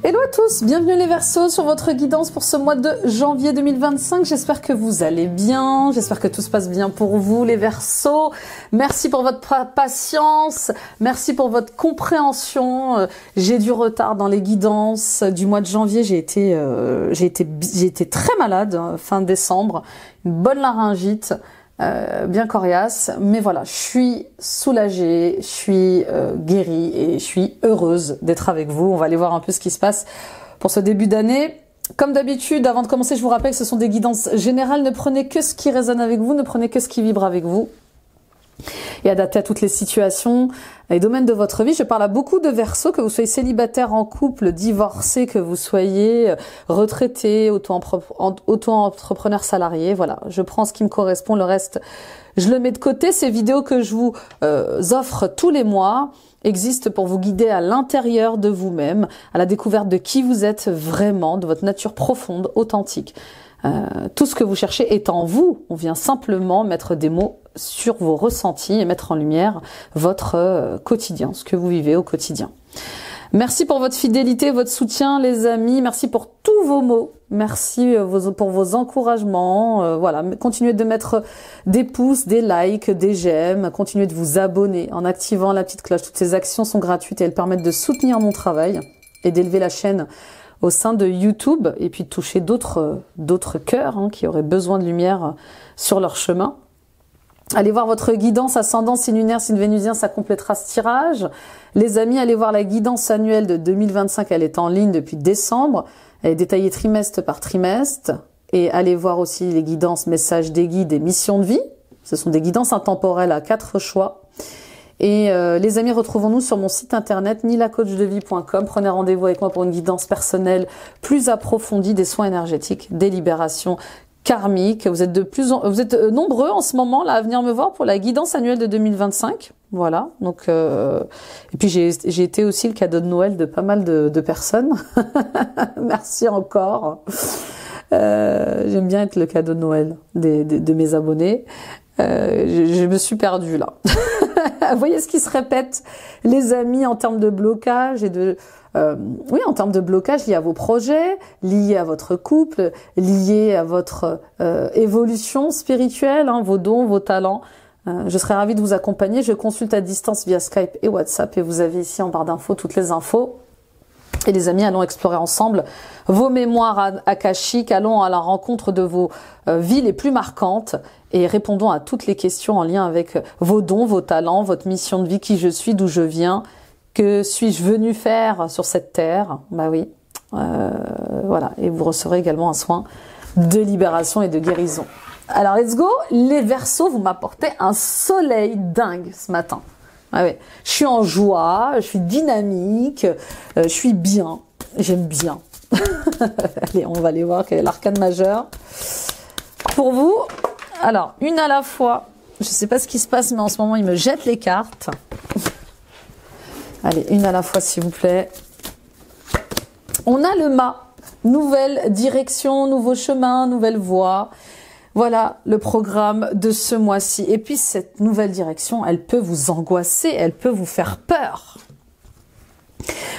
Hello à tous, bienvenue les Verseaux sur votre guidance pour ce mois de janvier 2025. J'espère que vous allez bien, j'espère que tout se passe bien pour vous les Verseaux. Merci pour votre patience, merci pour votre compréhension. J'ai du retard dans les guidances du mois de janvier, j'ai été très malade fin décembre, une bonne laryngite. Bien coriace, mais voilà, je suis soulagée, je suis guérie et je suis heureuse d'être avec vous. On va aller voir un peu ce qui se passe pour ce début d'année. Comme d'habitude, avant de commencer, je vous rappelle que ce sont des guidances générales. Ne prenez que ce qui résonne avec vous, ne prenez que ce qui vibre avec vous. Et adapté à toutes les situations et domaines de votre vie. Je parle à beaucoup de Verseaux, que vous soyez célibataire, en couple, divorcé, que vous soyez retraité, auto-entrepreneur salarié. Voilà, je prends ce qui me correspond, le reste, je le mets de côté. Ces vidéos que je vous offre tous les mois existent pour vous guider à l'intérieur de vous-même, à la découverte de qui vous êtes vraiment, de votre nature profonde, authentique. Tout ce que vous cherchez est en vous. On vient simplement mettre des mots sur vos ressentis et mettre en lumière votre quotidien, ce que vous vivez au quotidien. Merci pour votre fidélité, votre soutien, les amis. Merci pour tous vos mots. Merci pour vos encouragements. Voilà, continuez de mettre des pouces, des likes, des j'aime. Continuez de vous abonner en activant la petite cloche. Toutes ces actions sont gratuites et elles permettent de soutenir mon travail et d'élever la chaîne au sein de YouTube et puis de toucher d'autres cœurs qui auraient besoin de lumière sur leur chemin. Allez voir votre guidance ascendant, signe lunaire, signe vénusien, ça complétera ce tirage. Les amis, allez voir la guidance annuelle de 2025, elle est en ligne depuis décembre. Elle est détaillée trimestre par trimestre. Et allez voir aussi les guidances, messages des guides et missions de vie. Ce sont des guidances intemporelles à 4 choix. Et les amis, retrouvons-nous sur mon site internet nilacoachdevie.com. Prenez rendez-vous avec moi pour une guidance personnelle plus approfondie, des soins énergétiques, des libérations karmiques. Vous êtes nombreux en ce moment là à venir me voir pour la guidance annuelle de 2025. Voilà. Donc et puis j'ai été aussi le cadeau de Noël de pas mal de personnes. Merci encore. J'aime bien être le cadeau de Noël de mes abonnés. Je me suis perdue là. Vous voyez ce qui se répète, les amis, en termes de blocage et oui, en termes de blocage liés à vos projets, liés à votre couple, liés à votre évolution spirituelle, vos dons, vos talents. Je serais ravie de vous accompagner. Je consulte à distance via Skype et WhatsApp et vous avez ici en barre d'infos toutes les infos. Et les amis, allons explorer ensemble vos mémoires akashiques, allons à la rencontre de vos vies les plus marquantes et répondons à toutes les questions en lien avec vos dons, vos talents, votre mission de vie, qui je suis, d'où je viens, que suis-je venu faire sur cette terre. Bah oui, voilà. Et vous recevrez également un soin de libération et de guérison. Alors, let's go. Les Verseaux, vous m'apportez un soleil dingue ce matin. Ah ouais. Je suis en joie, je suis dynamique, je suis bien, j'aime bien. Allez, on va aller voir quel est l'arcane majeur pour vous. Alors, une à la fois. Je sais pas ce qui se passe, mais en ce moment, il me jette les cartes. Allez, une à la fois, s'il vous plaît. On a le mât. Nouvelle direction, nouveau chemin, nouvelle voie. Voilà le programme de ce mois-ci. Et puis cette nouvelle direction, elle peut vous angoisser, elle peut vous faire peur.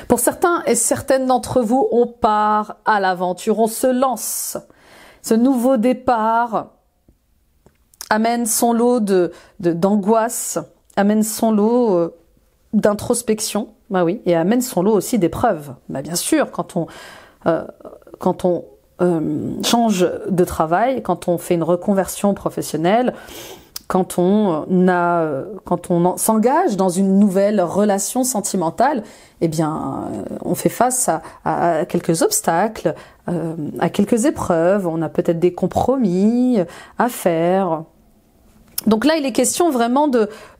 Pour certains et certaines d'entre vous, on part à l'aventure, on se lance. Ce nouveau départ amène son lot d'angoisse, amène son lot d'introspection, bah oui, et amène son lot aussi d'épreuves. Bah bien sûr, quand on change de travail, quand on fait une reconversion professionnelle, quand on s'engage dans une nouvelle relation sentimentale, eh bien, on fait face à quelques obstacles, à quelques épreuves, on a peut-être des compromis à faire. Donc là, il est question vraiment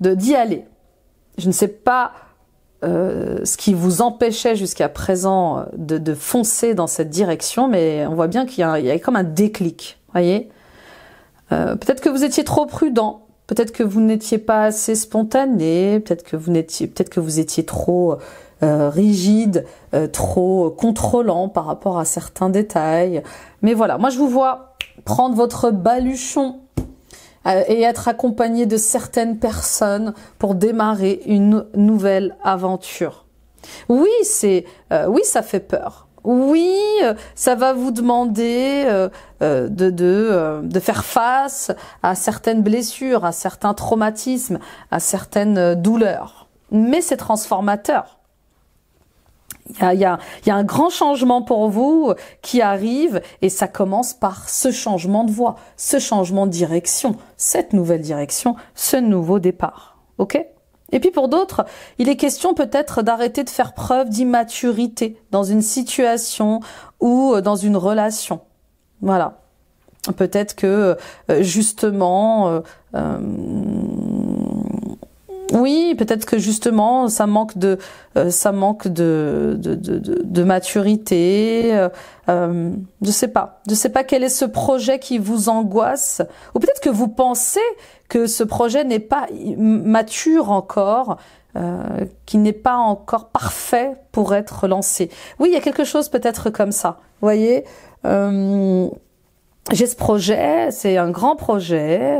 d'y aller. Je ne sais pas ce qui vous empêchait jusqu'à présent de foncer dans cette direction, mais on voit bien qu'il y a comme un déclic, voyez. Peut-être que vous étiez trop prudent, peut-être que vous n'étiez pas assez spontané, peut-être que vous étiez trop rigide, trop contrôlant par rapport à certains détails. Mais voilà, moi je vous vois prendre votre baluchon et être accompagné de certaines personnes pour démarrer une nouvelle aventure. Oui, ça fait peur. Oui, ça va vous demander de faire face à certaines blessures, à certains traumatismes, à certaines douleurs. Mais c'est transformateur. Il y a un grand changement pour vous qui arrive et ça commence par ce changement de voie, ce changement de direction, cette nouvelle direction, ce nouveau départ. Ok ? Et puis pour d'autres, il est question peut-être d'arrêter de faire preuve d'immaturité dans une situation ou dans une relation. Voilà. Peut-être que justement, oui, peut-être que justement ça manque de maturité. Je sais pas quel est ce projet qui vous angoisse, ou peut-être que vous pensez que ce projet n'est pas mature encore, qui n'est pas encore parfait pour être lancé. Oui, il y a quelque chose peut-être comme ça. Vous voyez, j'ai ce projet, c'est un grand projet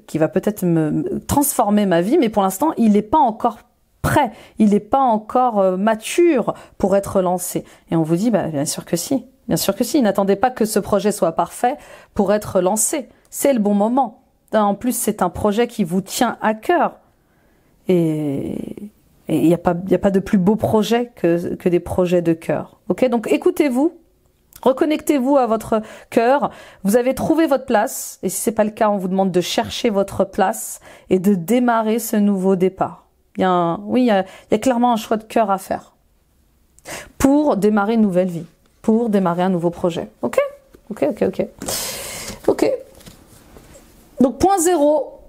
qui va peut-être me transformer ma vie, mais pour l'instant, il n'est pas encore prêt, il n'est pas encore mature pour être lancé. Et on vous dit, bah, bien sûr que si, bien sûr que si. N'attendez pas que ce projet soit parfait pour être lancé. C'est le bon moment. En plus, c'est un projet qui vous tient à cœur. Et il n'y a pas de plus beau projet que des projets de cœur. Ok, donc écoutez-vous. Reconnectez-vous à votre cœur. Vous avez trouvé votre place. Et si c'est pas le cas, on vous demande de chercher votre place et de démarrer ce nouveau départ. Il y a clairement un choix de cœur à faire pour démarrer une nouvelle vie, pour démarrer un nouveau projet. Ok. Donc point 0,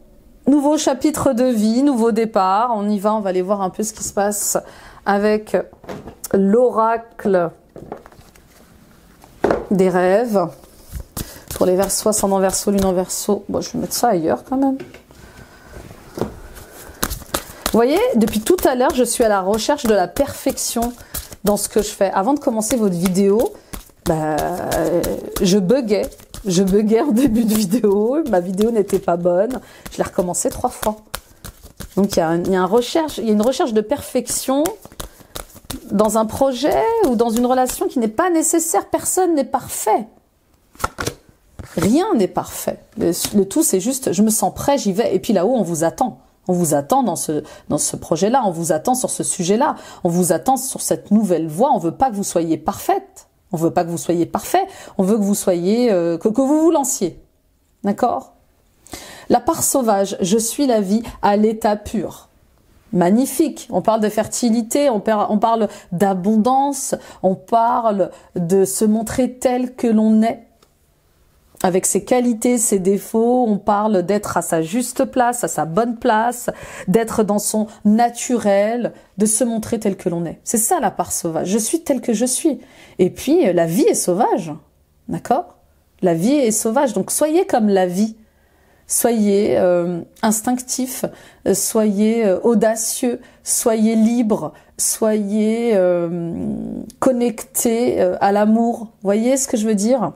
nouveau chapitre de vie, nouveau départ. On y va, on va aller voir un peu ce qui se passe avec l'oracle des rêves. Pour les Verseaux, ascendant Verseau, lune en Verseau. Bon, je vais mettre ça ailleurs quand même. Vous voyez, depuis tout à l'heure, je suis à la recherche de la perfection dans ce que je fais. Avant de commencer votre vidéo, je buguais. Je buguais en début de vidéo. Ma vidéo n'était pas bonne. Je l'ai recommencé 3 fois. Donc, il y a une recherche de perfection dans un projet ou dans une relation qui n'est pas nécessaire. Personne n'est parfait. Rien n'est parfait. Le tout, c'est juste, je me sens prêt, j'y vais. Et puis là-haut, on vous attend. On vous attend dans ce projet-là. On vous attend sur ce sujet-là. On vous attend sur cette nouvelle voie. On veut pas que vous soyez parfaite. On veut pas que vous soyez parfait. On veut que vous soyez, que vous vous lanciez. D'accord ? La part sauvage, je suis la vie à l'état pur. Magnifique. On parle de fertilité, on parle d'abondance, on parle de se montrer tel que l'on est, avec ses qualités, ses défauts. On parle d'être à sa juste place, à sa bonne place, d'être dans son naturel, de se montrer tel que l'on est. C'est ça la part sauvage. Je suis tel que je suis. Et puis, la vie est sauvage. D'accord ? La vie est sauvage. Donc, soyez comme la vie. Soyez instinctif, soyez audacieux, soyez libre, soyez connecté à l'amour. Voyez ce que je veux dire ?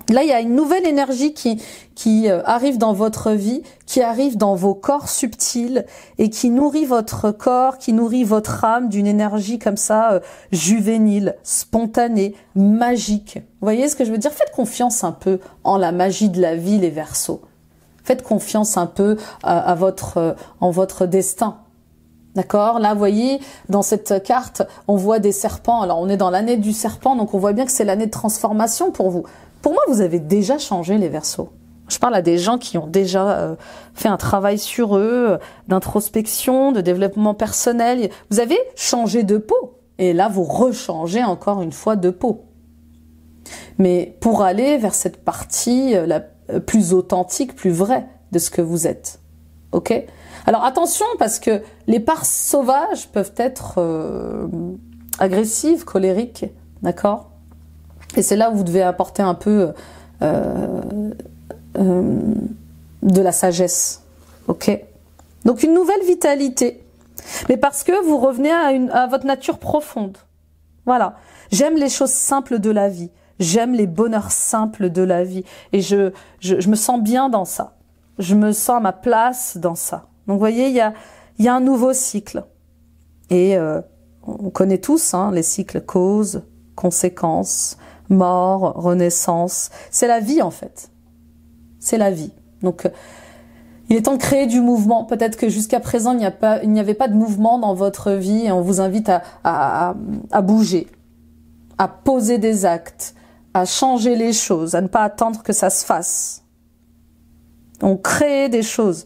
Là, il y a une nouvelle énergie qui arrive dans votre vie, qui arrive dans vos corps subtils et qui nourrit votre corps, qui nourrit votre âme d'une énergie comme ça, juvénile, spontanée, magique. Vous voyez ce que je veux dire ? Faites confiance un peu en la magie de la vie, les Verseaux. Faites confiance un peu en votre destin. D'accord ? Là, vous voyez, dans cette carte, on voit des serpents. Alors, on est dans l'année du serpent, donc on voit bien que c'est l'année de transformation pour vous. Pour moi, vous avez déjà changé, les Verseaux. Je parle à des gens qui ont déjà fait un travail sur eux, d'introspection, de développement personnel. Vous avez changé de peau. Et là, vous rechangez encore une fois de peau. Mais pour aller vers cette partie la plus authentique, plus vraie de ce que vous êtes. Ok ? Alors attention, parce que les parts sauvages peuvent être agressives, colériques. D'accord ? Et c'est là où vous devez apporter un peu de la sagesse. Ok ? Donc une nouvelle vitalité. Mais parce que vous revenez à votre nature profonde. Voilà. J'aime les choses simples de la vie. J'aime les bonheurs simples de la vie. Et je me sens bien dans ça. Je me sens à ma place dans ça. Donc vous voyez, il y a un nouveau cycle. Et on connaît tous les cycles cause, conséquences, mort, renaissance. C'est la vie en fait. C'est la vie. Donc, il est temps de créer du mouvement. Peut-être que jusqu'à présent, il n'y avait pas de mouvement dans votre vie et on vous invite à bouger, à poser des actes, à changer les choses, à ne pas attendre que ça se fasse. On crée des choses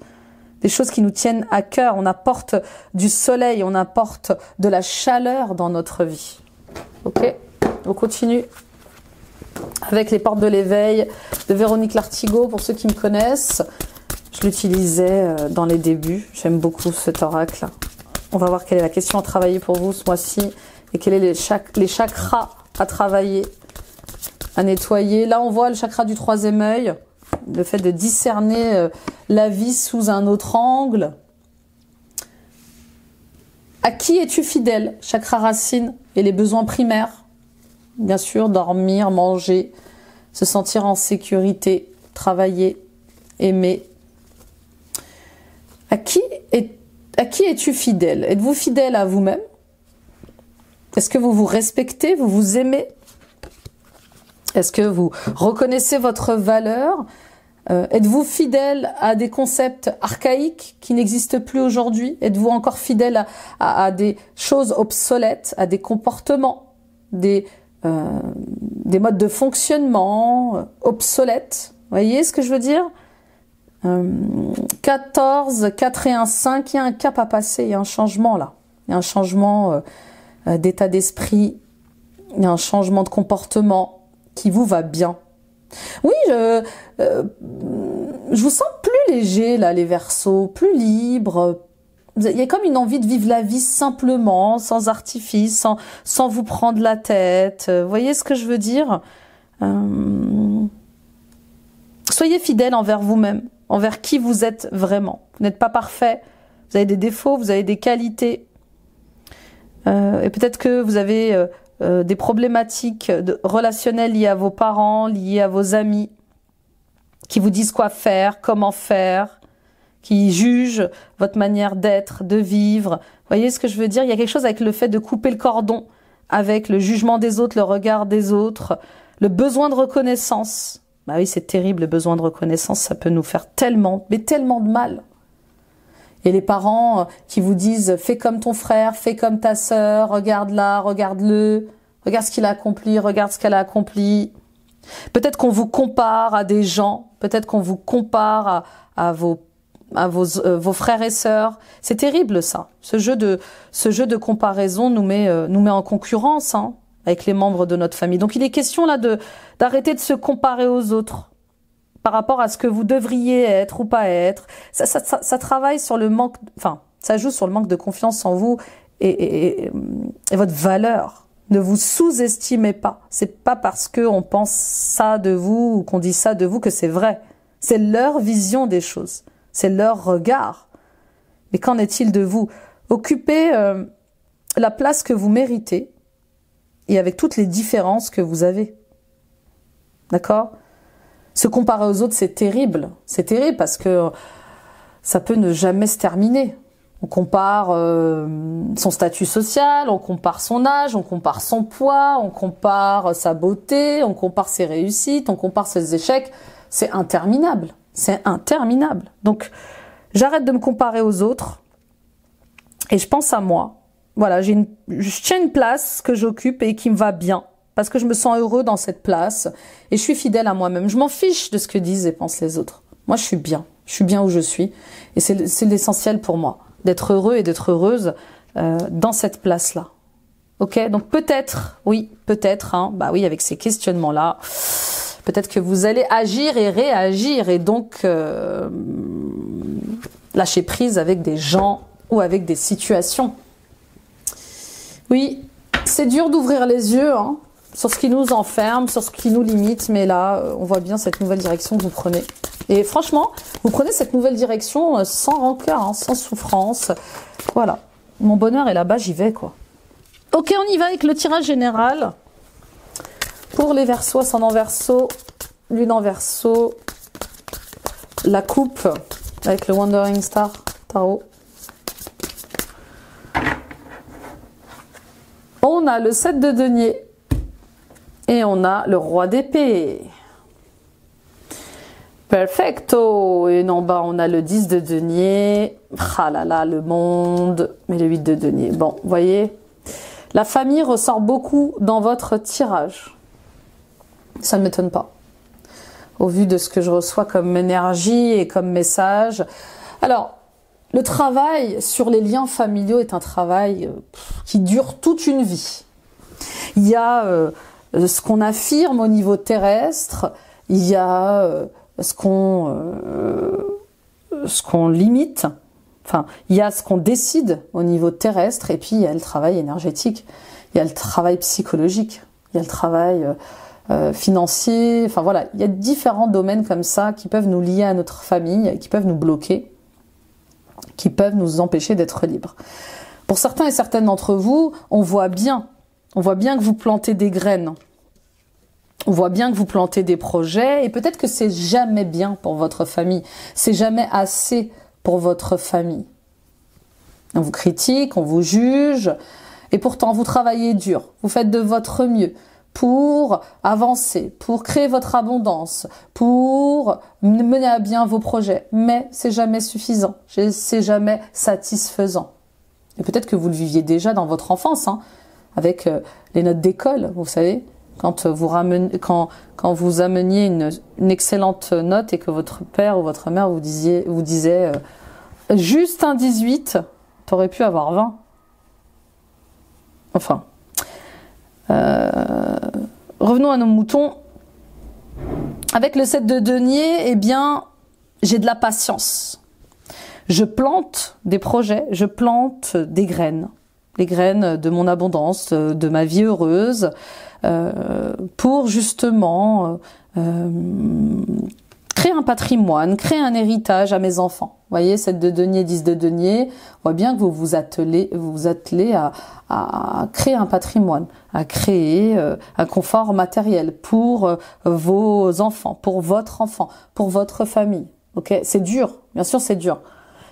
qui nous tiennent à cœur. On apporte du soleil, on apporte de la chaleur dans notre vie. Ok? On continue avec les portes de l'éveil de Véronique Lartigot, pour ceux qui me connaissent. Je l'utilisais dans les débuts. J'aime beaucoup cet oracle. On va voir quelle est la question à travailler pour vous ce mois-ci et quels sont les chakras à travailler, à nettoyer. Là, on voit le chakra du troisième œil, le fait de discerner la vie sous un autre angle. À qui es-tu fidèle? Chakra racine et les besoins primaires. Bien sûr, dormir, manger, se sentir en sécurité, travailler, aimer. À qui es-tu fidèle? Êtes-vous fidèle à vous-même? Est-ce que vous vous respectez, vous vous aimez? Est-ce que vous reconnaissez votre valeur? Êtes-vous fidèle à des concepts archaïques qui n'existent plus aujourd'hui? Êtes-vous encore fidèle à des choses obsolètes, à des comportements, des modes de fonctionnement obsolètes? Vous voyez ce que je veux dire? 14, 4 et 1, 5, il y a un cap à passer, il y a un changement là. Il y a un changement d'état d'esprit, il y a un changement de comportement qui vous va bien. Oui, je vous sens plus léger là, les Verseaux, plus libre. Il y a comme une envie de vivre la vie simplement, sans artifice, sans vous prendre la tête. Vous voyez ce que je veux dire? Soyez fidèle envers vous-même, envers qui vous êtes vraiment. Vous n'êtes pas parfait, vous avez des défauts, vous avez des qualités. Et peut-être que vous avez des problématiques relationnelles liées à vos parents, liées à vos amis, qui vous disent quoi faire, comment faire, qui jugent votre manière d'être, de vivre. Vous voyez ce que je veux dire? Il y a quelque chose avec le fait de couper le cordon, avec le jugement des autres, le regard des autres, le besoin de reconnaissance. Bah oui, c'est terrible, le besoin de reconnaissance, ça peut nous faire tellement, mais tellement de mal. Et les parents qui vous disent « fais comme ton frère, fais comme ta sœur, regarde-la, regarde-le, regarde ce qu'il a accompli, regarde ce qu'elle a accompli ». Peut-être qu'on vous compare à des gens, peut-être qu'on vous compare à vos frères et sœurs. C'est terrible ça. Ce jeu de comparaison nous met en concurrence avec les membres de notre famille. Donc il est question là d'arrêter de se comparer aux autres par rapport à ce que vous devriez être ou pas être. Ça travaille sur le manque, enfin, ça joue sur le manque de confiance en vous et votre valeur. Ne vous sous-estimez pas. C'est pas parce qu'on pense ça de vous ou qu'on dit ça de vous que c'est vrai. C'est leur vision des choses. C'est leur regard. Mais qu'en est-il de vous? Occupez la place que vous méritez et avec toutes les différences que vous avez. D'accord? Se comparer aux autres, c'est terrible. C'est terrible parce que ça peut ne jamais se terminer. On compare son statut social, on compare son âge, on compare son poids, on compare sa beauté, on compare ses réussites, on compare ses échecs. C'est interminable. C'est interminable. Donc, j'arrête de me comparer aux autres et je pense à moi. Voilà, je tiens une place que j'occupe et qui me va bien parce que je me sens heureux dans cette place et je suis fidèle à moi-même. Je m'en fiche de ce que disent et pensent les autres. Moi, je suis bien. Je suis bien où je suis et c'est l'essentiel pour moi d'être heureux et d'être heureuse dans cette place-là. Ok, donc peut-être, oui, peut-être, bah oui, avec ces questionnements-là, peut-être que vous allez agir et réagir et donc lâcher prise avec des gens ou avec des situations. Oui, c'est dur d'ouvrir les yeux sur ce qui nous enferme, sur ce qui nous limite, mais là, on voit bien cette nouvelle direction que vous prenez. Et franchement, vous prenez cette nouvelle direction sans rancœur, sans souffrance. Voilà, mon bonheur est là-bas, j'y vais, quoi. Ok, on y va avec le tirage général. Pour les Verseaux, ascendant Verseau, lune en Verseau, la coupe avec le Wandering Star Tarot. On a le 7 de denier, Et on a le roi d'épée. Perfecto. Et en bas, on a le 10 de denier. Ah là là, le monde. Mais le 8 de denier. Bon, vous voyez, la famille ressort beaucoup dans votre tirage. Ça ne m'étonne pas. Au vu de ce que je reçois comme énergie et comme message. Alors, le travail sur les liens familiaux est un travail qui dure toute une vie. Il y a ce qu'on affirme au niveau terrestre, il y a ce qu'on limite, enfin, il y a ce qu'on décide au niveau terrestre, et puis il y a le travail énergétique, il y a le travail psychologique, il y a le travail financier, enfin voilà, il y a différents domaines comme ça qui peuvent nous lier à notre famille, qui peuvent nous bloquer, qui peuvent nous empêcher d'être libres. Pour certains et certaines d'entre vous, on voit bien que vous plantez des graines. On voit bien que vous plantez des projets et peut-être que c'est jamais bien pour votre famille. C'est jamais assez pour votre famille. On vous critique, on vous juge et pourtant vous travaillez dur. Vous faites de votre mieux pour avancer, pour créer votre abondance, pour mener à bien vos projets. Mais c'est jamais suffisant. C'est jamais satisfaisant. Et peut-être que vous le viviez déjà dans votre enfance, hein, avec les notes d'école, vous savez, quand vous ameniez une excellente note et que votre père ou votre mère vous disait juste un 18, t'aurais pu avoir 20. Enfin, revenons à nos moutons. Avec le 7 de denier, eh bien, j'ai de la patience. Je plante des projets, je plante des graines. Les graines de mon abondance, de ma vie heureuse, pour justement créer un patrimoine, créer un héritage à mes enfants. Vous voyez, 7 de denier, 10 de denier, on voit bien que vous vous attelez à créer un patrimoine, à créer un confort matériel pour vos enfants, pour votre famille. Ok, c'est dur, bien sûr c'est dur.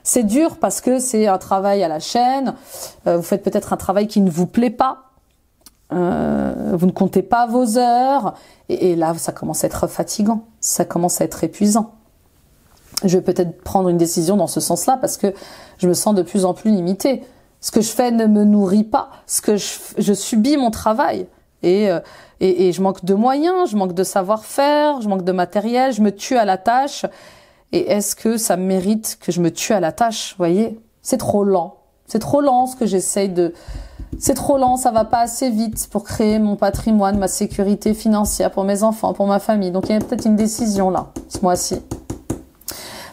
C'est dur parce que c'est un travail à la chaîne, vous faites peut-être un travail qui ne vous plaît pas, vous ne comptez pas vos heures, et là ça commence à être fatigant, ça commence à être épuisant. Je vais peut-être prendre une décision dans ce sens-là parce que je me sens de plus en plus limitée. Ce que je fais ne me nourrit pas, je subis mon travail et je manque de moyens, je manque de savoir-faire, je manque de matériel, je me tue à la tâche. Et est-ce que ça mérite que je me tue à la tâche, vous voyez? C'est trop lent. C'est trop lent ce que j'essaye de... C'est trop lent, ça va pas assez vite pour créer mon patrimoine, ma sécurité financière pour mes enfants, pour ma famille. Donc il y a peut-être une décision là, ce mois-ci.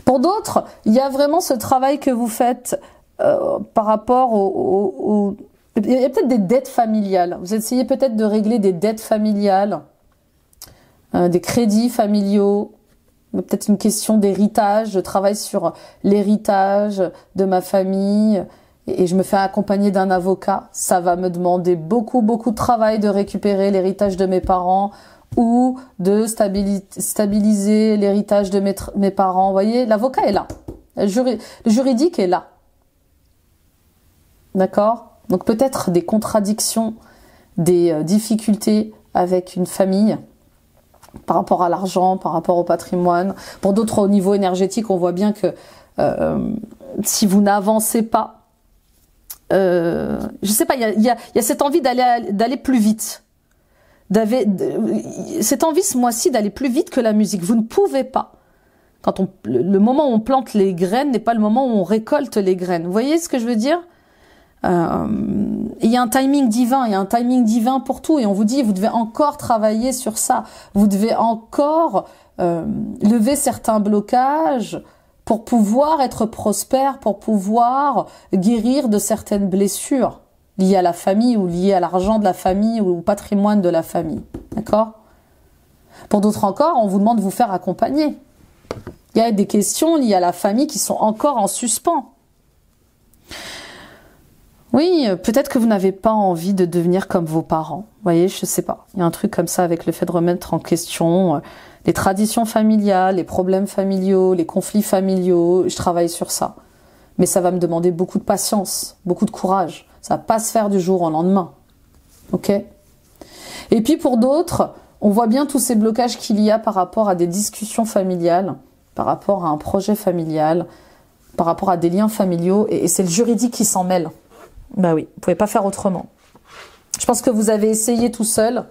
Pour d'autres, il y a vraiment ce travail que vous faites par rapport au... Il y a peut-être des dettes familiales. Vous essayez peut-être de régler des dettes familiales, des crédits familiaux, peut-être une question d'héritage. Je travaille sur l'héritage de ma famille et je me fais accompagner d'un avocat. Ça va me demander beaucoup de travail de récupérer l'héritage de mes parents ou de stabiliser l'héritage de mes parents. Vous voyez, l'avocat est là. Le juridique est là. D'accord? Donc peut-être des contradictions, des difficultés avec une famille par rapport à l'argent, par rapport au patrimoine. Pour d'autres, au niveau énergétique, on voit bien que si vous n'avancez pas, je sais pas, il y a cette envie d'aller plus vite. Cette envie ce mois-ci d'aller plus vite que la musique. Vous ne pouvez pas. Le moment où on plante les graines n'est pas le moment où on récolte les graines. Vous voyez ce que je veux dire? Il y a un timing divin pour tout et on vous dit vous devez encore travailler sur ça, vous devez encore lever certains blocages pour pouvoir être prospère, pour pouvoir guérir de certaines blessures liées à la famille ou liées à l'argent de la famille ou au patrimoine de la famille, d'accord? Pour d'autres encore, on vous demande de vous faire accompagner. Il y a des questions liées à la famille qui sont encore en suspens. Oui, peut-être que vous n'avez pas envie de devenir comme vos parents. Vous voyez, je sais pas. Il y a un truc comme ça avec le fait de remettre en question les traditions familiales, les problèmes familiaux, les conflits familiaux. Je travaille sur ça. Mais ça va me demander beaucoup de patience, beaucoup de courage. Ça va pas se faire du jour au lendemain. Ok? Et puis pour d'autres, on voit bien tous ces blocages qu'il y a par rapport à des discussions familiales, par rapport à un projet familial, par rapport à des liens familiaux, et c'est le juridique qui s'en mêle. Bah oui, vous pouvez pas faire autrement. Je pense que vous avez essayé tout seul,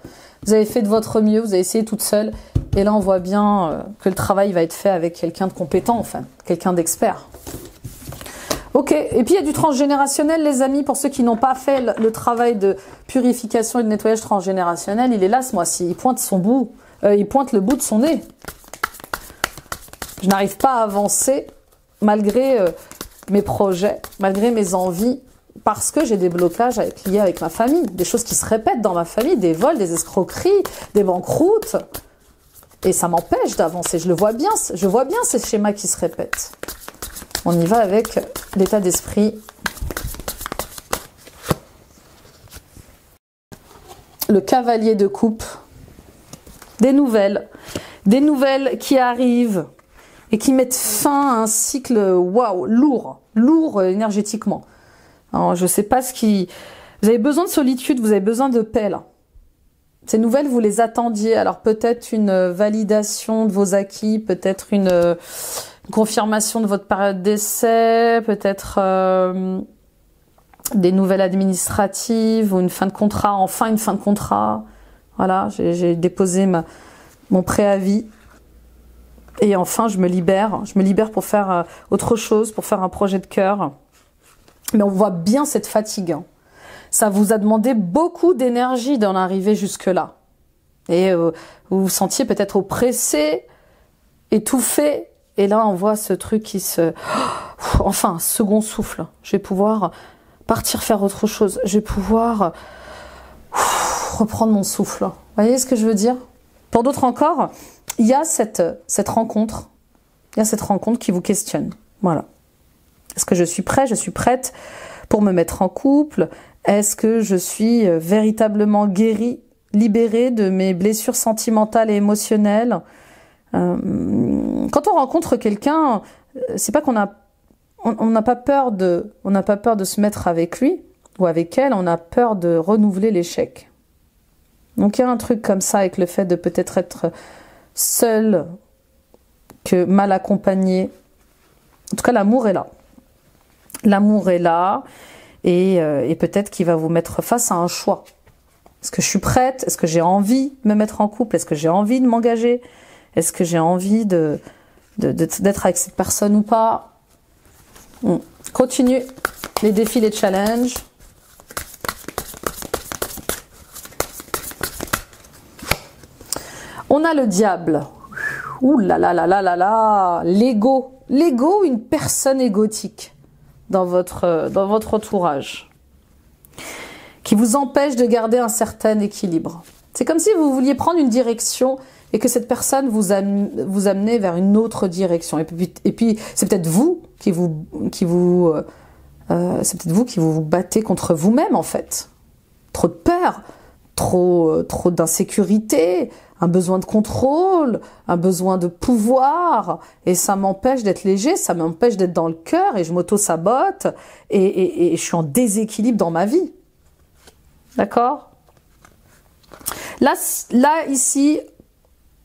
vous avez fait de votre mieux, vous avez essayé toute seule, et là on voit bien que le travail va être fait avec quelqu'un de compétent, enfin, quelqu'un d'expert. Ok, et puis il y a du transgénérationnel, les amis, pour ceux qui n'ont pas fait le travail de purification et de nettoyage transgénérationnel, il est là ce mois-ci, il pointe son bout, il pointe le bout de son nez. Je n'arrive pas à avancer malgré mes projets, malgré mes envies, parce que j'ai des blocages liés avec ma famille, des choses qui se répètent dans ma famille, des vols, des escroqueries, des banqueroutes, et ça m'empêche d'avancer. Je vois bien ces schémas qui se répètent. On y va avec l'état d'esprit. Le cavalier de coupe. Des nouvelles qui arrivent et qui mettent fin à un cycle waouh, lourd énergétiquement. Alors, je sais pas ce qui... Vous avez besoin de solitude, vous avez besoin de paix là. Ces nouvelles, vous les attendiez. Alors peut-être une validation de vos acquis, peut-être une confirmation de votre période d'essai, peut-être des nouvelles administratives ou une fin de contrat, enfin une fin de contrat. Voilà, j'ai déposé mon préavis et enfin je me libère pour faire autre chose, pour faire un projet de cœur. Mais on voit bien cette fatigue. Hein. Ça vous a demandé beaucoup d'énergie d'en arriver jusque-là. Et vous vous sentiez peut-être oppressé, étouffé. Et là, on voit ce truc qui se... Enfin, un second souffle. Je vais pouvoir partir faire autre chose. Je vais pouvoir reprendre mon souffle. Vous voyez ce que je veux dire? Pour d'autres encore, il y a cette rencontre. Il y a cette rencontre qui vous questionne. Voilà. Est-ce que je suis prêt? Je suis prête pour me mettre en couple? Est-ce que je suis véritablement guérie, libérée de mes blessures sentimentales et émotionnelles? Quand on rencontre quelqu'un, c'est pas qu'on a, on n'a pas peur de se mettre avec lui ou avec elle, on a peur de renouveler l'échec. Donc il y a un truc comme ça avec le fait de peut-être être seul que mal accompagné. En tout cas, l'amour est là. L'amour est là et peut-être qu'il va vous mettre face à un choix. Est-ce que je suis prête? Est-ce que j'ai envie de me mettre en couple? Est-ce que j'ai envie de m'engager? Est-ce que j'ai envie d'être avec cette personne ou pas? On continue les défis, les challenges. On a le diable. Ouh là là là là là là. L'ego. L'ego, une personne égotique dans votre entourage qui vous empêche de garder un certain équilibre. C'est comme si vous vouliez prendre une direction et que cette personne vous amenait vers une autre direction. Et puis c'est peut-être vous qui vous battez contre vous-même en fait. Trop de peur, trop d'insécurité, un besoin de contrôle, un besoin de pouvoir, et ça m'empêche d'être léger, ça m'empêche d'être dans le cœur, et je m'auto-sabote, et je suis en déséquilibre dans ma vie. D'accord? Là, ici,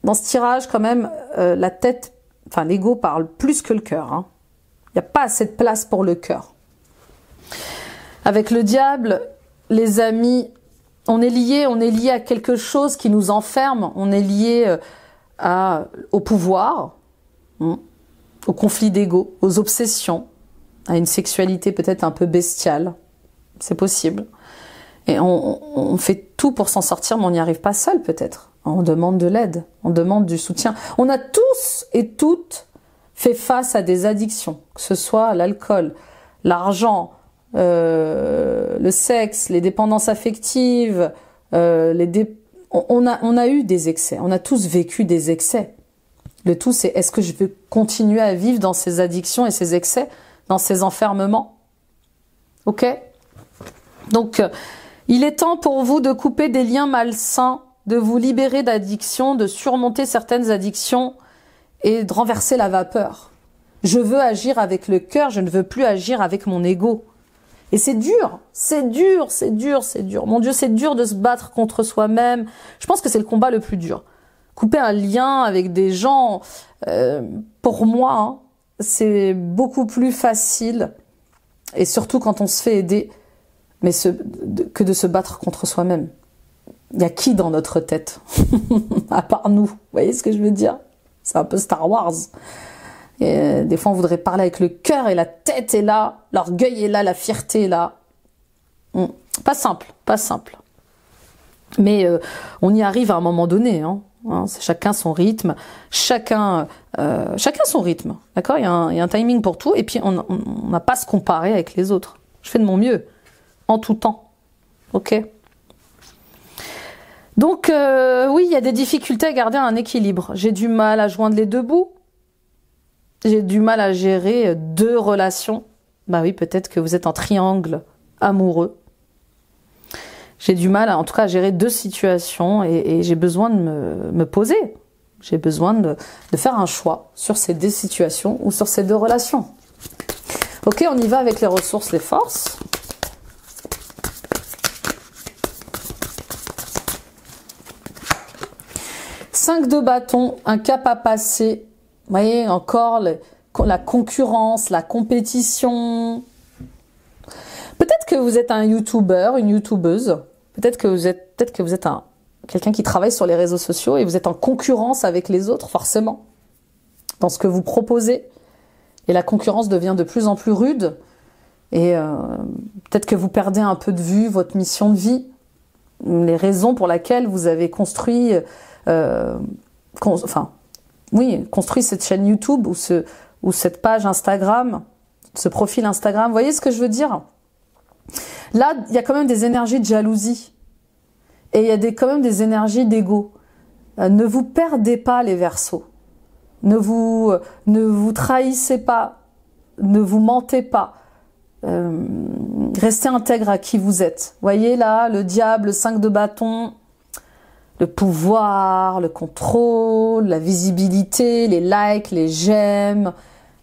dans ce tirage, quand même, la tête, enfin l'ego parle plus que le cœur. Hein. Il n'y a pas assez de place pour le cœur. Avec le diable, les amis, on est lié à quelque chose qui nous enferme, on est lié au pouvoir, au conflit d'ego, aux obsessions, à une sexualité peut-être un peu bestiale, c'est possible. Et on fait tout pour s'en sortir, mais on n'y arrive pas seul peut-être. On demande de l'aide, on demande du soutien. On a tous et toutes fait face à des addictions, que ce soit l'alcool, l'argent, le sexe, les dépendances affectives, on a eu des excès, on a tous vécu des excès. Le tout, c'est est-ce que je veux continuer à vivre dans ces addictions et ces excès, dans ces enfermements? Ok? Donc, il est temps pour vous de couper des liens malsains, de vous libérer d'addictions, de surmonter certaines addictions et de renverser la vapeur. Je veux agir avec le cœur, je ne veux plus agir avec mon ego. Et c'est dur, c'est dur, c'est dur, c'est dur. Mon Dieu, c'est dur de se battre contre soi-même. Je pense que c'est le combat le plus dur. Couper un lien avec des gens, pour moi, hein, c'est beaucoup plus facile, et surtout quand on se fait aider, mais que de se battre contre soi-même. Il y a qui dans notre tête à part nous? Vous voyez ce que je veux dire? C'est un peu Star Wars. Et des fois, on voudrait parler avec le cœur et la tête est là, l'orgueil est là, la fierté est là. Pas simple, pas simple. Mais on y arrive à un moment donné. C'est chacun son rythme, chacun son rythme. D'accord? Il y a un timing pour tout. Et puis, on n'a pas à se comparer avec les autres. Je fais de mon mieux, en tout temps. Ok? Donc, oui, il y a des difficultés à garder un équilibre. J'ai du mal à joindre les deux bouts. J'ai du mal à gérer deux relations. Bah oui, peut-être que vous êtes en triangle amoureux. J'ai du mal, en tout cas, à gérer deux situations et j'ai besoin de me poser. J'ai besoin de faire un choix sur ces deux situations ou sur ces deux relations. Ok, on y va avec les ressources, les forces. Cinq de bâton, un cap à passer. Vous voyez, encore la concurrence, la compétition. Peut-être que vous êtes un youtubeur, une youtubeuse. Peut-être que vous êtes quelqu'un qui travaille sur les réseaux sociaux et vous êtes en concurrence avec les autres, forcément, dans ce que vous proposez. Et la concurrence devient de plus en plus rude. Et peut-être que vous perdez un peu de vue votre mission de vie, les raisons pour lesquelles vous avez construit cette chaîne YouTube ou cette page Instagram, ce profil Instagram. Vous voyez ce que je veux dire? Là, il y a quand même des énergies de jalousie et il y a quand même des énergies d'ego. Ne vous perdez pas, les Verseaux. Ne vous trahissez pas, ne vous mentez pas. Restez intègre à qui vous êtes. Voyez là, le diable, le 5 de bâton, le pouvoir, le contrôle, la visibilité, les likes, les j'aime,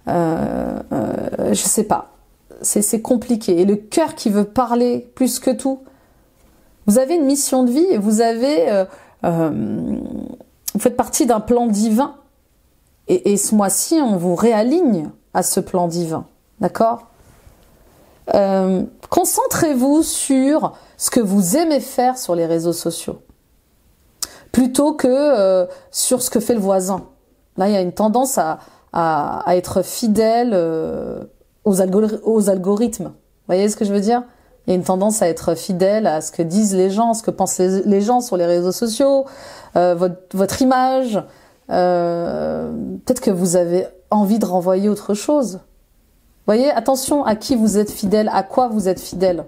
je sais pas. C'est compliqué. Et le cœur qui veut parler plus que tout. Vous avez une mission de vie et vous faites partie d'un plan divin. Et ce mois-ci, on vous réaligne à ce plan divin. D'accord? Concentrez-vous sur ce que vous aimez faire sur les réseaux sociaux. Plutôt que sur ce que fait le voisin. Là, il y a une tendance à être fidèle aux algorithmes. Vous voyez ce que je veux dire? Il y a une tendance à être fidèle à ce que disent les gens, ce que pensent les gens sur les réseaux sociaux, votre image. Peut-être que vous avez envie de renvoyer autre chose. Vous voyez, attention à qui vous êtes fidèle, à quoi vous êtes fidèle.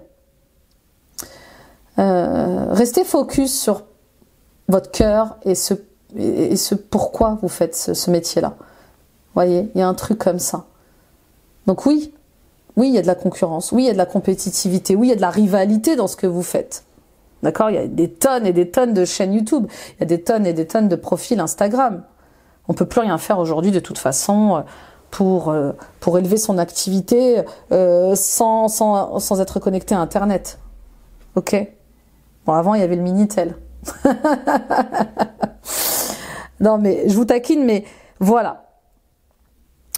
Restez focus sur votre cœur et ce pourquoi vous faites ce métier-là. Vous voyez, il y a un truc comme ça. Donc oui, il y a de la concurrence, oui, il y a de la compétitivité, oui, il y a de la rivalité dans ce que vous faites. D'accord? Il y a des tonnes et des tonnes de chaînes YouTube, il y a des tonnes et des tonnes de profils Instagram. On peut plus rien faire aujourd'hui de toute façon pour élever son activité sans être connecté à Internet. Ok? Bon, avant, il y avait le Minitel. Non, mais je vous taquine, mais voilà.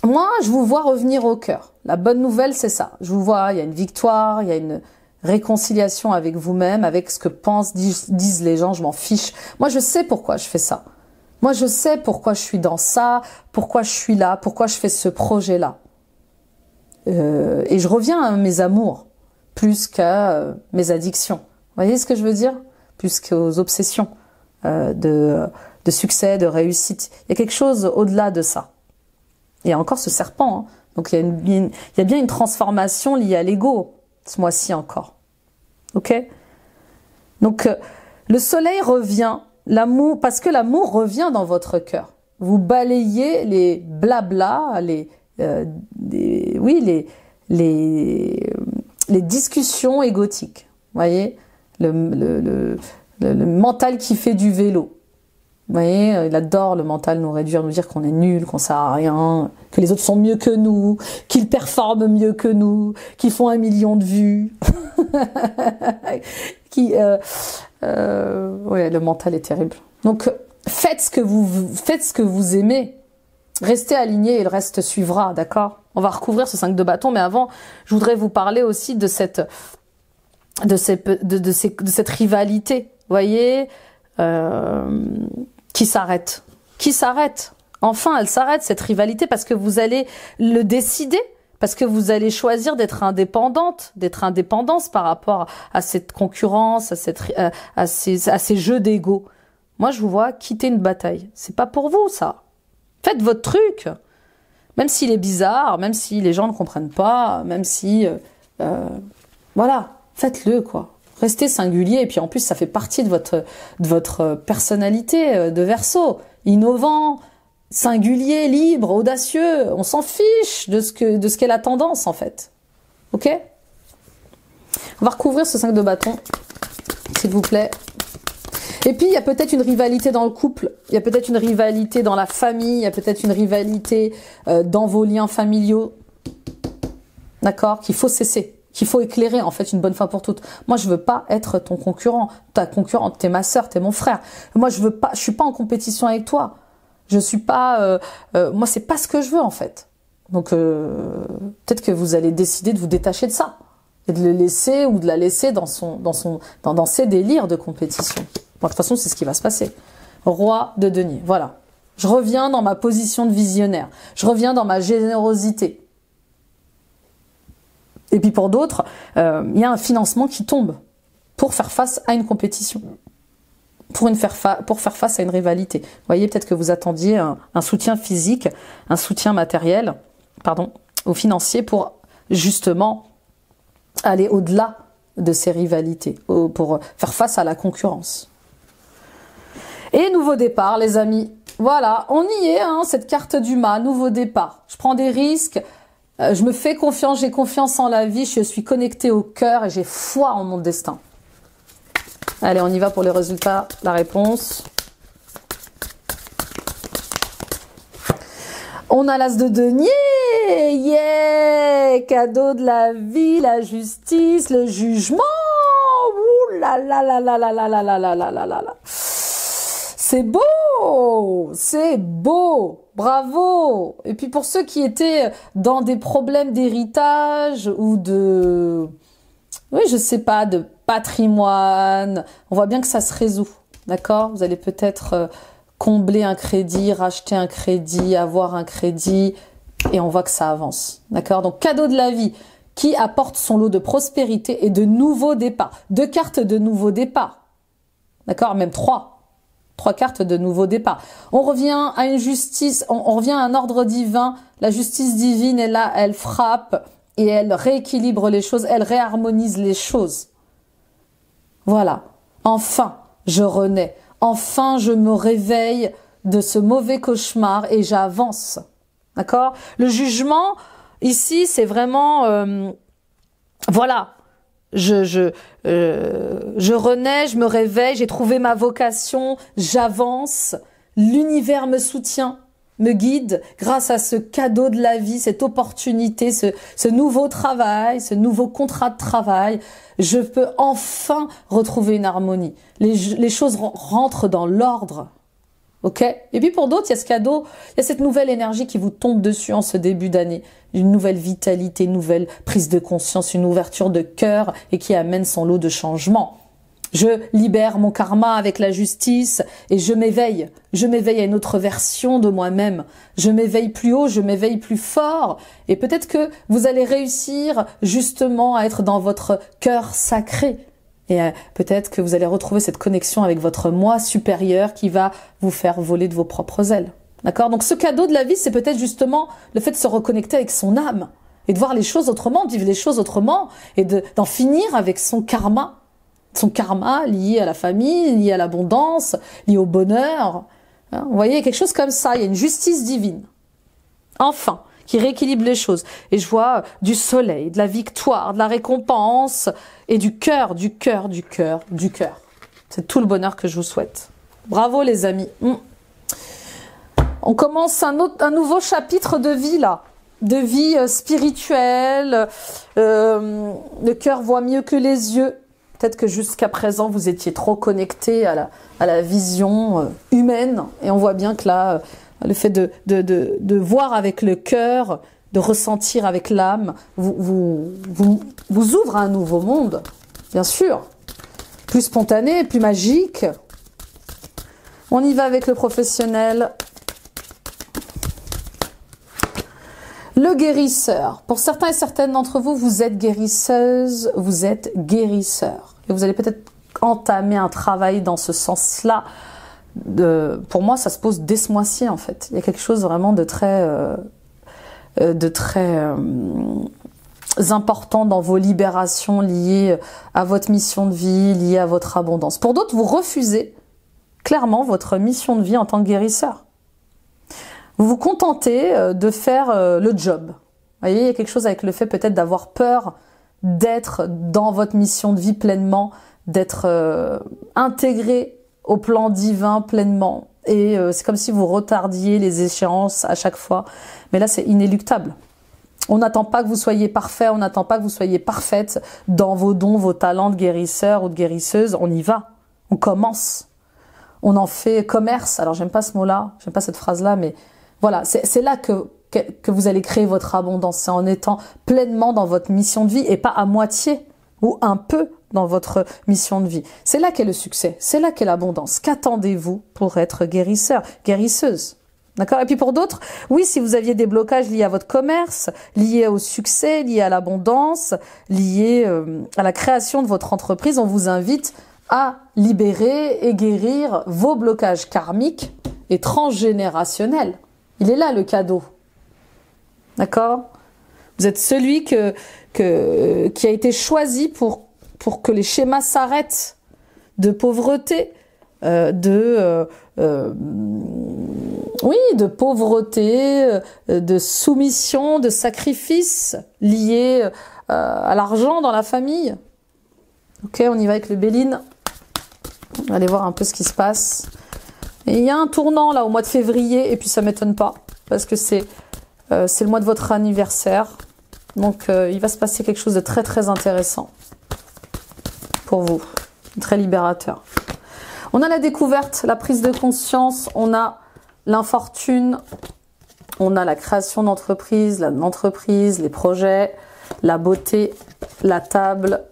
Moi, je vous vois revenir au cœur. La bonne nouvelle, c'est ça. Je vous vois, il y a une victoire, il y a une réconciliation avec vous-même, avec ce que disent les gens, je m'en fiche. Moi, je sais pourquoi je fais ça. Moi, je sais pourquoi je suis dans ça, pourquoi je suis là, pourquoi je fais ce projet-là. Et je reviens à mes amours, plus qu'à mes addictions. Vous voyez ce que je veux dire? Plus qu'aux obsessions de succès, de réussite. Il y a quelque chose au-delà de ça. Il y a encore ce serpent. Hein. Donc, il y a bien une transformation liée à l'ego, ce mois-ci encore. Ok? Donc, le soleil revient, l'amour, parce que l'amour revient dans votre cœur. Vous balayez les blabla, les discussions égotiques. Vous voyez? Le mental qui fait du vélo. Vous voyez, il adore le mental nous réduire, nous dire qu'on est nul, qu'on sert à rien, que les autres sont mieux que nous, qu'ils performent mieux que nous, qu'ils font 1 million de vues. Ouais, le mental est terrible. Donc, faites ce que vous aimez. Restez alignés et le reste suivra, d'accord? On va recouvrir ce 5 de bâton, mais avant, je voudrais vous parler aussi de cette rivalité, vous voyez, qui s'arrête. Qui s'arrête. Enfin, elle s'arrête, cette rivalité, parce que vous allez le décider, parce que vous allez choisir d'être indépendante, d'être indépendance par rapport à cette concurrence, à ces jeux d'ego. Moi, je vous vois quitter une bataille. C'est pas pour vous, ça. Faites votre truc. Même s'il est bizarre, même si les gens ne comprennent pas, même si... voilà, faites-le, quoi. Restez singulier, et puis en plus, ça fait partie de votre personnalité de Verseau. Innovant, singulier, libre, audacieux. On s'en fiche de ce qu'est la tendance, en fait. Ok? On va recouvrir ce 5 de bâton, s'il vous plaît. Et puis, il y a peut-être une rivalité dans le couple, il y a peut-être une rivalité dans la famille, il y a peut-être une rivalité dans vos liens familiaux, d'accord, qu'il faut cesser, qu'il faut éclairer, en fait, une bonne fois pour toutes. Moi, je veux pas être ton concurrent, ta concurrente, t'es ma sœur, t'es mon frère. Moi, je suis pas en compétition avec toi. Je suis pas, moi, c'est pas ce que je veux, en fait. Donc, peut-être que vous allez décider de vous détacher de ça et de le laisser ou de la laisser dans ses délires de compétition. Bon, de toute façon, c'est ce qui va se passer. Roi de denier, voilà. Je reviens dans ma position de visionnaire. Je reviens dans ma générosité. Et puis pour d'autres, il y a un financement qui tombe pour faire face à une compétition. Pour faire face à une rivalité. Vous voyez, peut-être que vous attendiez un soutien physique, un soutien matériel, pardon, ou financier pour justement aller au-delà de ces rivalités, pour faire face à la concurrence. Et nouveau départ, les amis. Voilà, on y est, hein, cette carte du mât, nouveau départ. Je prends des risques, je me fais confiance, j'ai confiance en la vie, je suis connectée au cœur et j'ai foi en mon destin. Allez, on y va pour les résultats, la réponse. On a l'as de denier, yeah, cadeau de la vie, la justice, le jugement. Ouh là là là là là là là là là là là là. C'est beau, bravo. Et puis pour ceux qui étaient dans des problèmes d'héritage ou de, oui, je sais pas, de patrimoine, on voit bien que ça se résout, d'accord? Vous allez peut-être combler un crédit, racheter un crédit, avoir un crédit, et on voit que ça avance, d'accord? Donc cadeau de la vie qui apporte son lot de prospérité et de nouveaux départs. 2 cartes de nouveaux départs, d'accord? Même 3 cartes de nouveau départ. On revient à une justice, on revient à un ordre divin. La justice divine est là, elle frappe et elle rééquilibre les choses, elle réharmonise les choses. Voilà. Enfin, je renais. Enfin, je me réveille de ce mauvais cauchemar et j'avance. D'accord? Le jugement, ici, c'est vraiment... voilà. Je renais, je me réveille, j'ai trouvé ma vocation, j'avance, l'univers me soutient, me guide grâce à ce cadeau de la vie, cette opportunité, ce nouveau travail, ce nouveau contrat de travail. Je peux enfin retrouver une harmonie. Les choses rentrent dans l'ordre. Ok? Et puis pour d'autres, il y a ce cadeau, il y a cette nouvelle énergie qui vous tombe dessus en ce début d'année. Une nouvelle vitalité, une nouvelle prise de conscience, une ouverture de cœur et qui amène son lot de changements. Je libère mon karma avec la justice et je m'éveille. Je m'éveille à une autre version de moi-même. Je m'éveille plus haut, je m'éveille plus fort. Et peut-être que vous allez réussir justement à être dans votre cœur sacré. Et peut-être que vous allez retrouver cette connexion avec votre moi supérieur qui va vous faire voler de vos propres ailes. D'accord? Donc ce cadeau de la vie, c'est peut-être justement le fait de se reconnecter avec son âme et de voir les choses autrement, de vivre les choses autrement et d'en finir avec son karma. Son karma lié à la famille, lié à l'abondance, lié au bonheur. Hein, vous voyez, quelque chose comme ça, il y a une justice divine. Enfin, qui rééquilibre les choses. Et je vois du soleil, de la victoire, de la récompense et du cœur, du cœur, du cœur, du cœur. C'est tout le bonheur que je vous souhaite. Bravo les amis. On commence un nouveau chapitre de vie là. De vie spirituelle. Le cœur voit mieux que les yeux. Peut-être que jusqu'à présent, vous étiez trop connecté à la vision humaine. Et on voit bien que là, le fait de voir avec le cœur, de ressentir avec l'âme, vous ouvre à un nouveau monde, bien sûr. Plus spontané, plus magique. On y va avec le professionnel. Le guérisseur. Pour certains et certaines d'entre vous, vous êtes guérisseuse, vous êtes guérisseur. Et vous allez peut-être entamer un travail dans ce sens-là. Pour moi, ça se pose dès ce mois-ci, en fait. Il y a quelque chose vraiment de très important dans vos libérations liées à votre mission de vie, liées à votre abondance. Pour d'autres, vous refusez clairement votre mission de vie en tant que guérisseur. Vous vous contentez de faire le job. Vous voyez, il y a quelque chose avec le fait peut-être d'avoir peur d'être dans votre mission de vie pleinement, d'être intégré au plan divin pleinement. Et c'est comme si vous retardiez les échéances à chaque fois. Mais là, c'est inéluctable. On n'attend pas que vous soyez parfait, on n'attend pas que vous soyez parfaite dans vos dons, vos talents de guérisseur ou de guérisseuse. On y va, on commence. On en fait commerce. Alors, j'aime pas ce mot-là, j'aime pas cette phrase-là, mais voilà, c'est là que vous allez créer votre abondance. C'est en étant pleinement dans votre mission de vie et pas à moitié ou un peu dans votre mission de vie. C'est là qu'est le succès, c'est là qu'est l'abondance. Qu'attendez-vous pour être guérisseur, guérisseuse? D'accord? Et puis pour d'autres, oui, si vous aviez des blocages liés à votre commerce, liés au succès, liés à l'abondance, liés à la création de votre entreprise, on vous invite à libérer et guérir vos blocages karmiques et transgénérationnels. Il est là le cadeau. D'accord? Vous êtes celui qui a été choisi pour que les schémas s'arrêtent de pauvreté, de pauvreté, de soumission, de sacrifice liés à l'argent dans la famille. Ok, on y va avec le Béline. On va aller voir un peu ce qui se passe. Et il y a un tournant là au mois de février, et puis ça m'étonne pas, parce que c'est le mois de votre anniversaire. Donc il va se passer quelque chose de très très intéressant pour vous, très libérateur. On a la découverte, la prise de conscience, on a l'infortune, on a la création d'entreprise, l'entreprise, les projets, la beauté, la table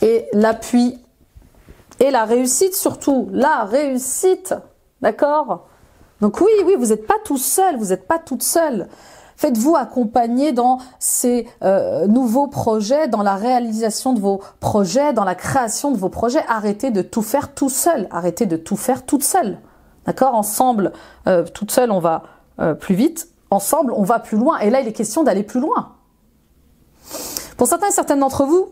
et l'appui et la réussite surtout, la réussite. D'accord? Donc oui, vous n'êtes pas tout seul, vous n'êtes pas toute seule. Faites-vous accompagner dans ces nouveaux projets, dans la réalisation de vos projets, dans la création de vos projets. Arrêtez de tout faire tout seul, arrêtez de tout faire toute seule. D'accord? Ensemble, toute seule, on va plus vite. Ensemble, on va plus loin. Et là, il est question d'aller plus loin. Pour certains et certaines d'entre vous,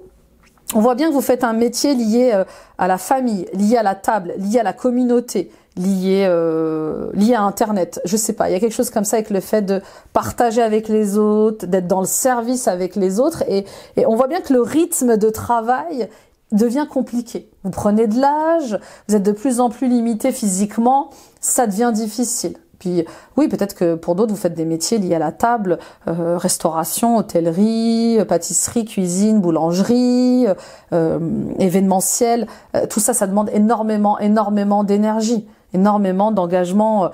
on voit bien que vous faites un métier lié à la famille, lié à la table, lié à la communauté, lié à Internet. Je sais pas, il y a quelque chose comme ça avec le fait de partager avec les autres, d'être dans le service avec les autres. Et on voit bien que le rythme de travail devient compliqué. Vous prenez de l'âge, vous êtes de plus en plus limité physiquement, ça devient difficile. Puis oui, peut-être que pour d'autres, vous faites des métiers liés à la table, restauration, hôtellerie, pâtisserie, cuisine, boulangerie, événementiel. Tout ça, ça demande énormément d'énergie, énormément d'engagement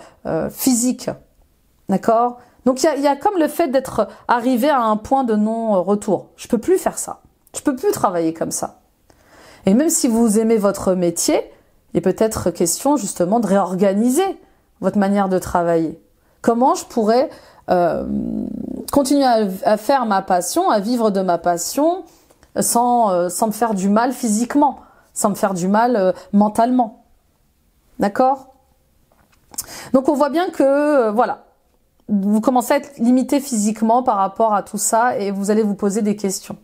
physique. D'accord? Donc il y a comme le fait d'être arrivé à un point de non-retour. Je peux plus faire ça. Je peux plus travailler comme ça. Et même si vous aimez votre métier, il est peut-être question justement de réorganiser votre manière de travailler. Comment je pourrais continuer à faire ma passion, à vivre de ma passion, sans me faire du mal physiquement, sans me faire du mal mentalement. D'accord? Donc on voit bien que, voilà, vous commencez à être limité physiquement par rapport à tout ça et vous allez vous poser des questions.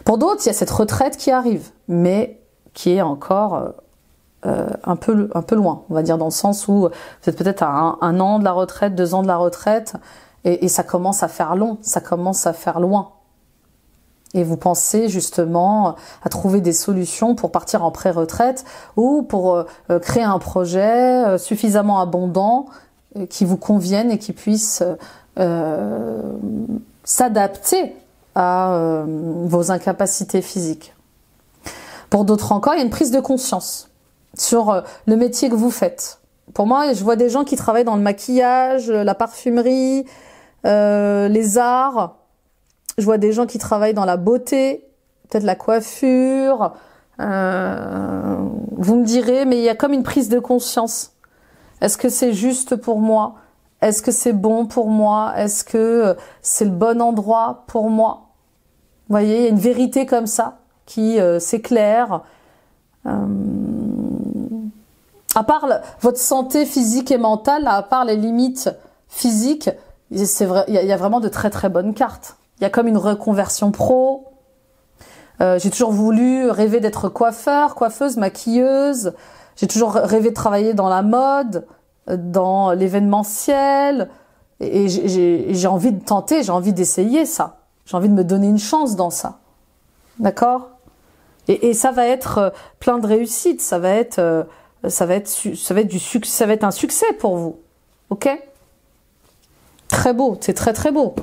Pour d'autres, il y a cette retraite qui arrive, mais qui est encore un peu loin, on va dire, dans le sens où vous êtes peut-être à un an de la retraite, 2 ans de la retraite, et ça commence à faire long, ça commence à faire loin. Et vous pensez justement à trouver des solutions pour partir en pré-retraite ou pour créer un projet suffisamment abondant qui vous convienne et qui puisse s'adapter à vos incapacités physiques. Pour d'autres encore, il y a une prise de conscience sur le métier que vous faites. Pour moi, je vois des gens qui travaillent dans le maquillage, la parfumerie, les arts. Je vois des gens qui travaillent dans la beauté, peut-être la coiffure. Vous me direz, mais il y a comme une prise de conscience. Est-ce que c'est juste pour moi? Est-ce que c'est bon pour moi? Est-ce que c'est le bon endroit pour moi? Vous voyez, il y a une vérité comme ça qui s'éclaire. À part votre santé physique et mentale, à part les limites physiques, c'est vrai, il y a vraiment de très très bonnes cartes. Il y a comme une reconversion pro. J'ai toujours voulu rêver d'être coiffeur, coiffeuse, maquilleuse. J'ai toujours rêvé de travailler dans la mode, dans l'événementiel. Et j'ai envie de tenter, j'ai envie d'essayer ça. J'ai envie de me donner une chance dans ça. D'accord ? Et ça va être plein de réussite. Ça va être un succès pour vous. Ok ? Très beau, c'est très très beau.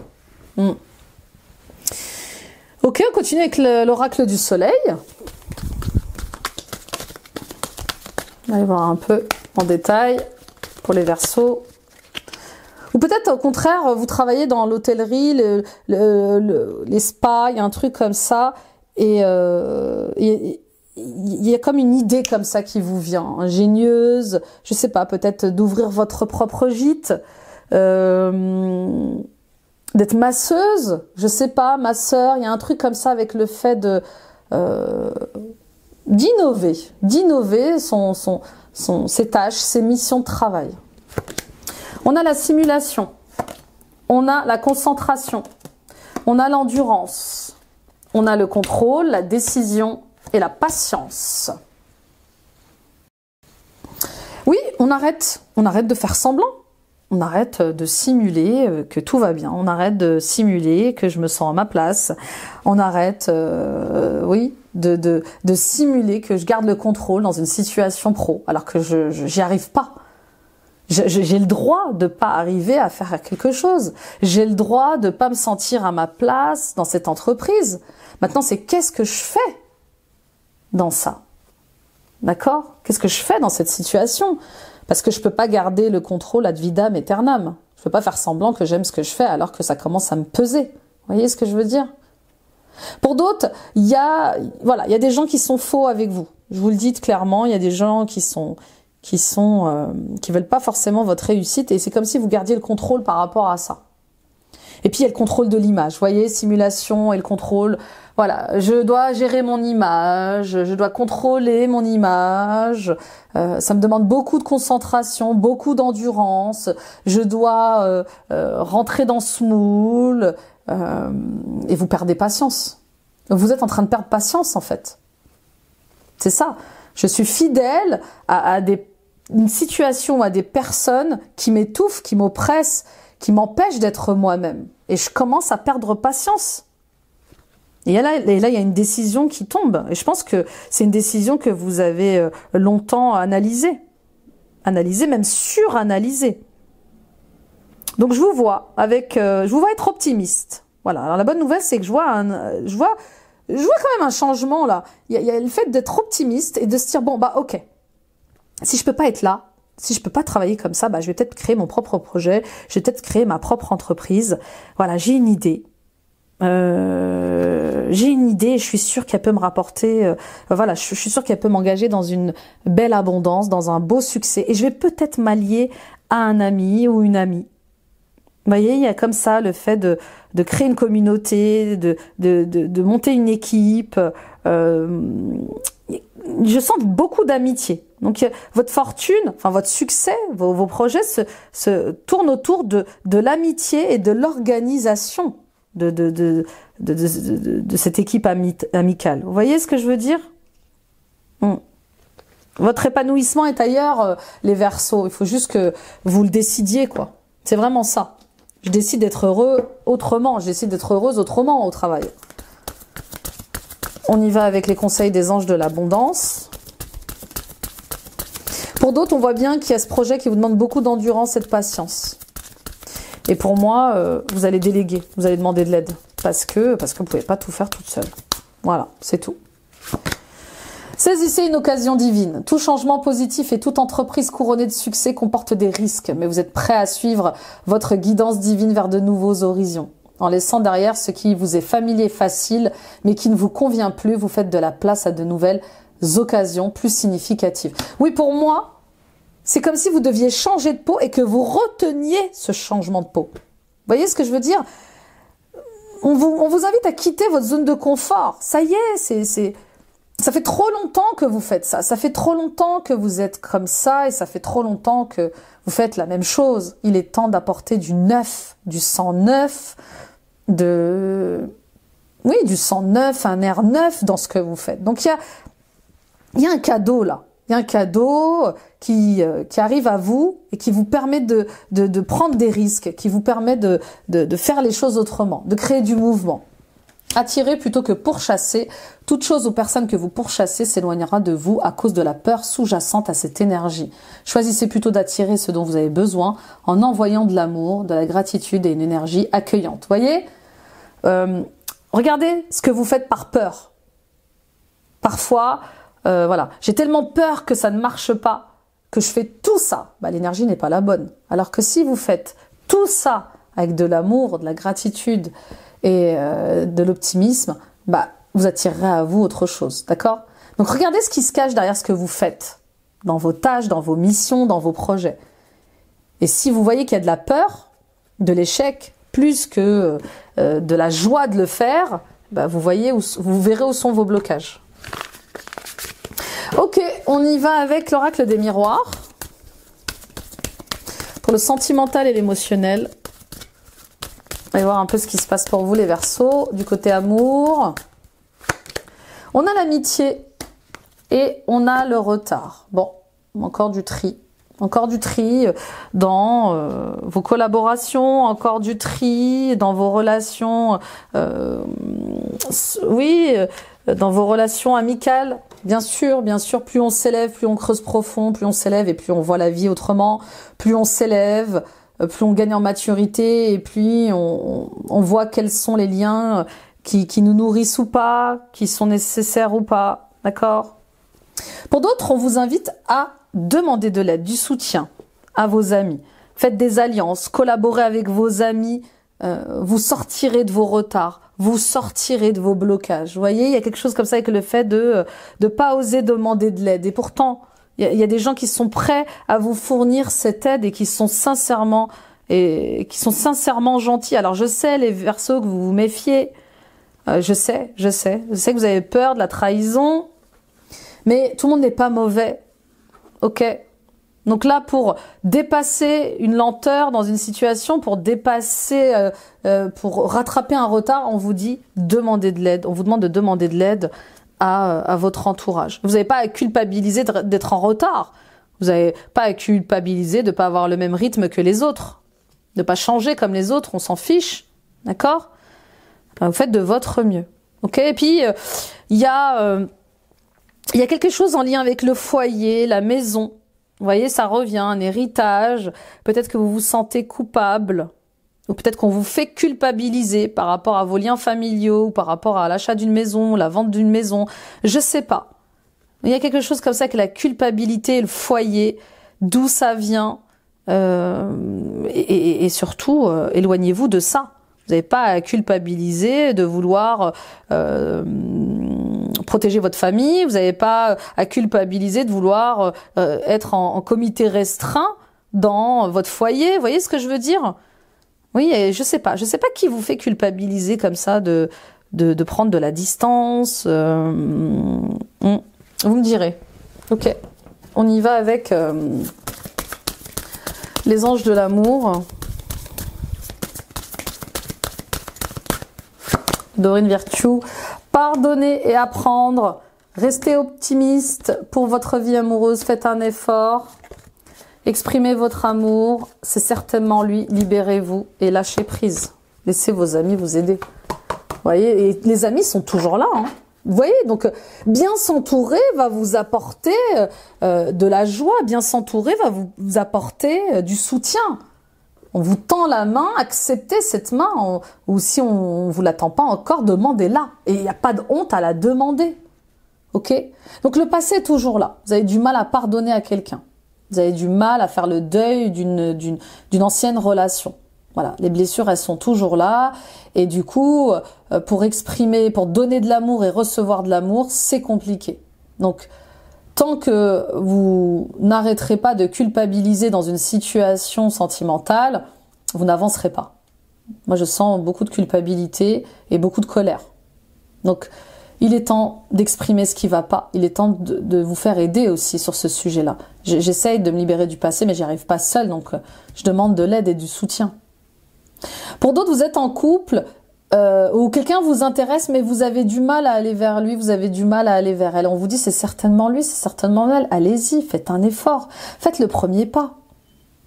Ok, on continue avec l'oracle du soleil. On va aller voir un peu en détail pour les Verseaux. Ou peut-être au contraire, vous travaillez dans l'hôtellerie, les spas, il y a un truc comme ça. Et il y a comme une idée comme ça qui vous vient, ingénieuse, je sais pas, peut-être d'ouvrir votre propre gîte. D'être masseuse, je sais pas, masseur, il y a un truc comme ça avec le fait de d'innover ses tâches, ses missions de travail. On a la simulation, on a la concentration, on a l'endurance, on a le contrôle, la décision et la patience. Oui, on arrête de faire semblant. On arrête de simuler que tout va bien. On arrête de simuler que je me sens à ma place. On arrête, de simuler que je garde le contrôle dans une situation pro, alors que j'y arrive pas. J'ai le droit de pas arriver à faire quelque chose. J'ai le droit de pas me sentir à ma place dans cette entreprise. Maintenant, c'est qu'est-ce que je fais dans ça? D'accord? Qu'est-ce que je fais dans cette situation? Parce que je peux pas garder le contrôle ad vitam aeternam. Je peux pas faire semblant que j'aime ce que je fais alors que ça commence à me peser. Vous voyez ce que je veux dire? Pour d'autres, il y a des gens qui sont faux avec vous. Je vous le dis clairement, il y a des gens qui veulent pas forcément votre réussite et c'est comme si vous gardiez le contrôle par rapport à ça. Et puis il y a le contrôle de l'image, vous voyez, simulation et le contrôle. Voilà, je dois gérer mon image, je dois contrôler mon image. Ça me demande beaucoup de concentration, beaucoup d'endurance. Je dois rentrer dans ce moule et vous perdez patience. Vous êtes en train de perdre patience en fait. C'est ça. Je suis fidèle à une situation, à des personnes qui m'étouffent, qui m'oppressent, qui m'empêchent d'être moi-même. Et je commence à perdre patience. Et là, il y a une décision qui tombe. Et je pense que c'est une décision que vous avez longtemps analysée. Analysée, même suranalysée. Donc je vous vois être optimiste. Voilà. Alors la bonne nouvelle, c'est que je vois quand même un changement là. Il y a le fait d'être optimiste et de se dire, bon, bah ok, si je peux pas être là, si je peux pas travailler comme ça, bah je vais peut-être créer mon propre projet, je vais peut-être créer ma propre entreprise. Voilà, j'ai une idée. Je suis sûre qu'elle peut me rapporter, je suis sûre qu'elle peut m'engager dans une belle abondance, dans un beau succès. Et je vais peut-être m'allier à un ami ou une amie. Vous voyez, il y a comme ça le fait de créer une communauté, de monter une équipe. Je sens beaucoup d'amitié. Donc votre fortune, enfin votre succès, vos projets se tournent autour de l'amitié et de l'organisation de cette équipe amicale. Vous voyez ce que je veux dire? Votre épanouissement est ailleurs, les Verseaux. Il faut juste que vous le décidiez, quoi. C'est vraiment ça. Je décide d'être heureux autrement. Je décide d'être heureuse autrement au travail. On y va avec les conseils des anges de l'abondance. Pour d'autres, on voit bien qu'il y a ce projet qui vous demande beaucoup d'endurance et de patience. Et pour moi, vous allez déléguer, vous allez demander de l'aide. Parce que vous ne pouvez pas tout faire toute seule. Voilà, c'est tout. Saisissez une occasion divine. Tout changement positif et toute entreprise couronnée de succès comporte des risques. Mais vous êtes prêt à suivre votre guidance divine vers de nouveaux horizons. En laissant derrière ce qui vous est familier, facile, mais qui ne vous convient plus, vous faites de la place à de nouvelles occasions plus significatives. Oui, pour moi, c'est comme si vous deviez changer de peau et que vous reteniez ce changement de peau. Vous voyez ce que je veux dire? On vous invite à quitter votre zone de confort. Ça y est, ça fait trop longtemps que vous faites ça. Ça fait trop longtemps que vous êtes comme ça et ça fait trop longtemps que vous faites la même chose. Il est temps d'apporter du neuf, du sang neuf, oui, du sang neuf, un air neuf dans ce que vous faites. Donc il y a un cadeau là. Il y a un cadeau qui arrive à vous et qui vous permet de prendre des risques, qui vous permet de faire les choses autrement, de créer du mouvement. Attirer plutôt que pourchasser. Toute chose ou personne que vous pourchassez s'éloignera de vous à cause de la peur sous-jacente à cette énergie. Choisissez plutôt d'attirer ce dont vous avez besoin en envoyant de l'amour, de la gratitude et une énergie accueillante. Voyez, regardez ce que vous faites par peur. Parfois, voilà, j'ai tellement peur que ça ne marche pas, que je fais tout ça. Bah, l'énergie n'est pas la bonne. Alors que si vous faites tout ça avec de l'amour, de la gratitude et de l'optimisme, bah, vous attirerez à vous autre chose, d'accord? Donc regardez ce qui se cache derrière ce que vous faites, dans vos tâches, dans vos missions, dans vos projets. Et si vous voyez qu'il y a de la peur, de l'échec, plus que de la joie de le faire, bah, vous verrez où sont vos blocages. Ok, on y va avec l'oracle des miroirs. Pour le sentimental et l'émotionnel. On va voir un peu ce qui se passe pour vous, les Verseaux. Du côté amour, on a l'amitié et on a le retard. Bon, encore du tri. Encore du tri dans vos collaborations, encore du tri dans vos relations, oui, dans vos relations amicales. Bien sûr, plus on s'élève, plus on creuse profond, plus on s'élève et plus on voit la vie autrement, plus on s'élève, plus on gagne en maturité et puis on voit quels sont les liens qui nous nourrissent ou pas, qui sont nécessaires ou pas, d'accord? Pour d'autres, on vous invite à demander de l'aide, du soutien à vos amis. Faites des alliances, collaborez avec vos amis, vous sortirez de vos retards, vous sortirez de vos blocages. Vous voyez, il y a quelque chose comme ça avec le fait de pas oser demander de l'aide. Et pourtant, il y a des gens qui sont prêts à vous fournir cette aide et qui sont sincèrement gentils. Alors je sais, les Verseaux, que vous vous méfiez. Je sais que vous avez peur de la trahison. Mais tout le monde n'est pas mauvais. Ok? Donc là, pour dépasser une lenteur dans une situation, pour rattraper un retard, on vous dit demander de l'aide. On vous demande de demander de l'aide à votre entourage. Vous n'avez pas à culpabiliser d'être en retard. Vous n'avez pas à culpabiliser de ne pas avoir le même rythme que les autres. De ne pas changer comme les autres, on s'en fiche. D'accord? Vous faites de votre mieux. Ok? Et puis, il y a quelque chose en lien avec le foyer, la maison. Vous voyez, ça revient, un héritage. Peut-être que vous vous sentez coupable. Ou peut-être qu'on vous fait culpabiliser par rapport à vos liens familiaux, ou par rapport à l'achat d'une maison, la vente d'une maison. Je sais pas. Il y a quelque chose comme ça que la culpabilité et le foyer, d'où ça vient. Et surtout, éloignez-vous de ça. Vous n'avez pas à culpabiliser de vouloir protéger votre famille. Vous n'avez pas à culpabiliser de vouloir être en comité restreint dans votre foyer. Vous voyez ce que je veux dire? Oui, et je sais pas qui vous fait culpabiliser comme ça de prendre de la distance. Vous me direz. Ok, on y va avec les anges de l'amour. Dorine Virtue, pardonner et apprendre. Restez optimiste pour votre vie amoureuse. Faites un effort. Exprimez votre amour. C'est certainement lui. Libérez-vous et lâchez prise. Laissez vos amis vous aider. Vous voyez, et les amis sont toujours là. Hein. Vous voyez, donc bien s'entourer va vous apporter de la joie, bien s'entourer va vous apporter du soutien. On vous tend la main, acceptez cette main, ou si on ne vous la tend pas encore, demandez-la. Et il n'y a pas de honte à la demander. Ok? Donc le passé est toujours là. Vous avez du mal à pardonner à quelqu'un. Vous avez du mal à faire le deuil d'une ancienne relation. Voilà, les blessures, elles sont toujours là. Et du coup, pour exprimer, pour donner de l'amour et recevoir de l'amour, c'est compliqué. Donc, tant que vous n'arrêterez pas de culpabiliser dans une situation sentimentale, vous n'avancerez pas. Moi, je sens beaucoup de culpabilité et beaucoup de colère. Donc, il est temps d'exprimer ce qui ne va pas. Il est temps de vous faire aider aussi sur ce sujet-là. J'essaye de me libérer du passé, mais j'y arrive pas seule. Donc, je demande de l'aide et du soutien. Pour d'autres, vous êtes en couple où quelqu'un vous intéresse, mais vous avez du mal à aller vers lui, vous avez du mal à aller vers elle. On vous dit, c'est certainement lui, c'est certainement elle. Allez-y, faites un effort. Faites le premier pas.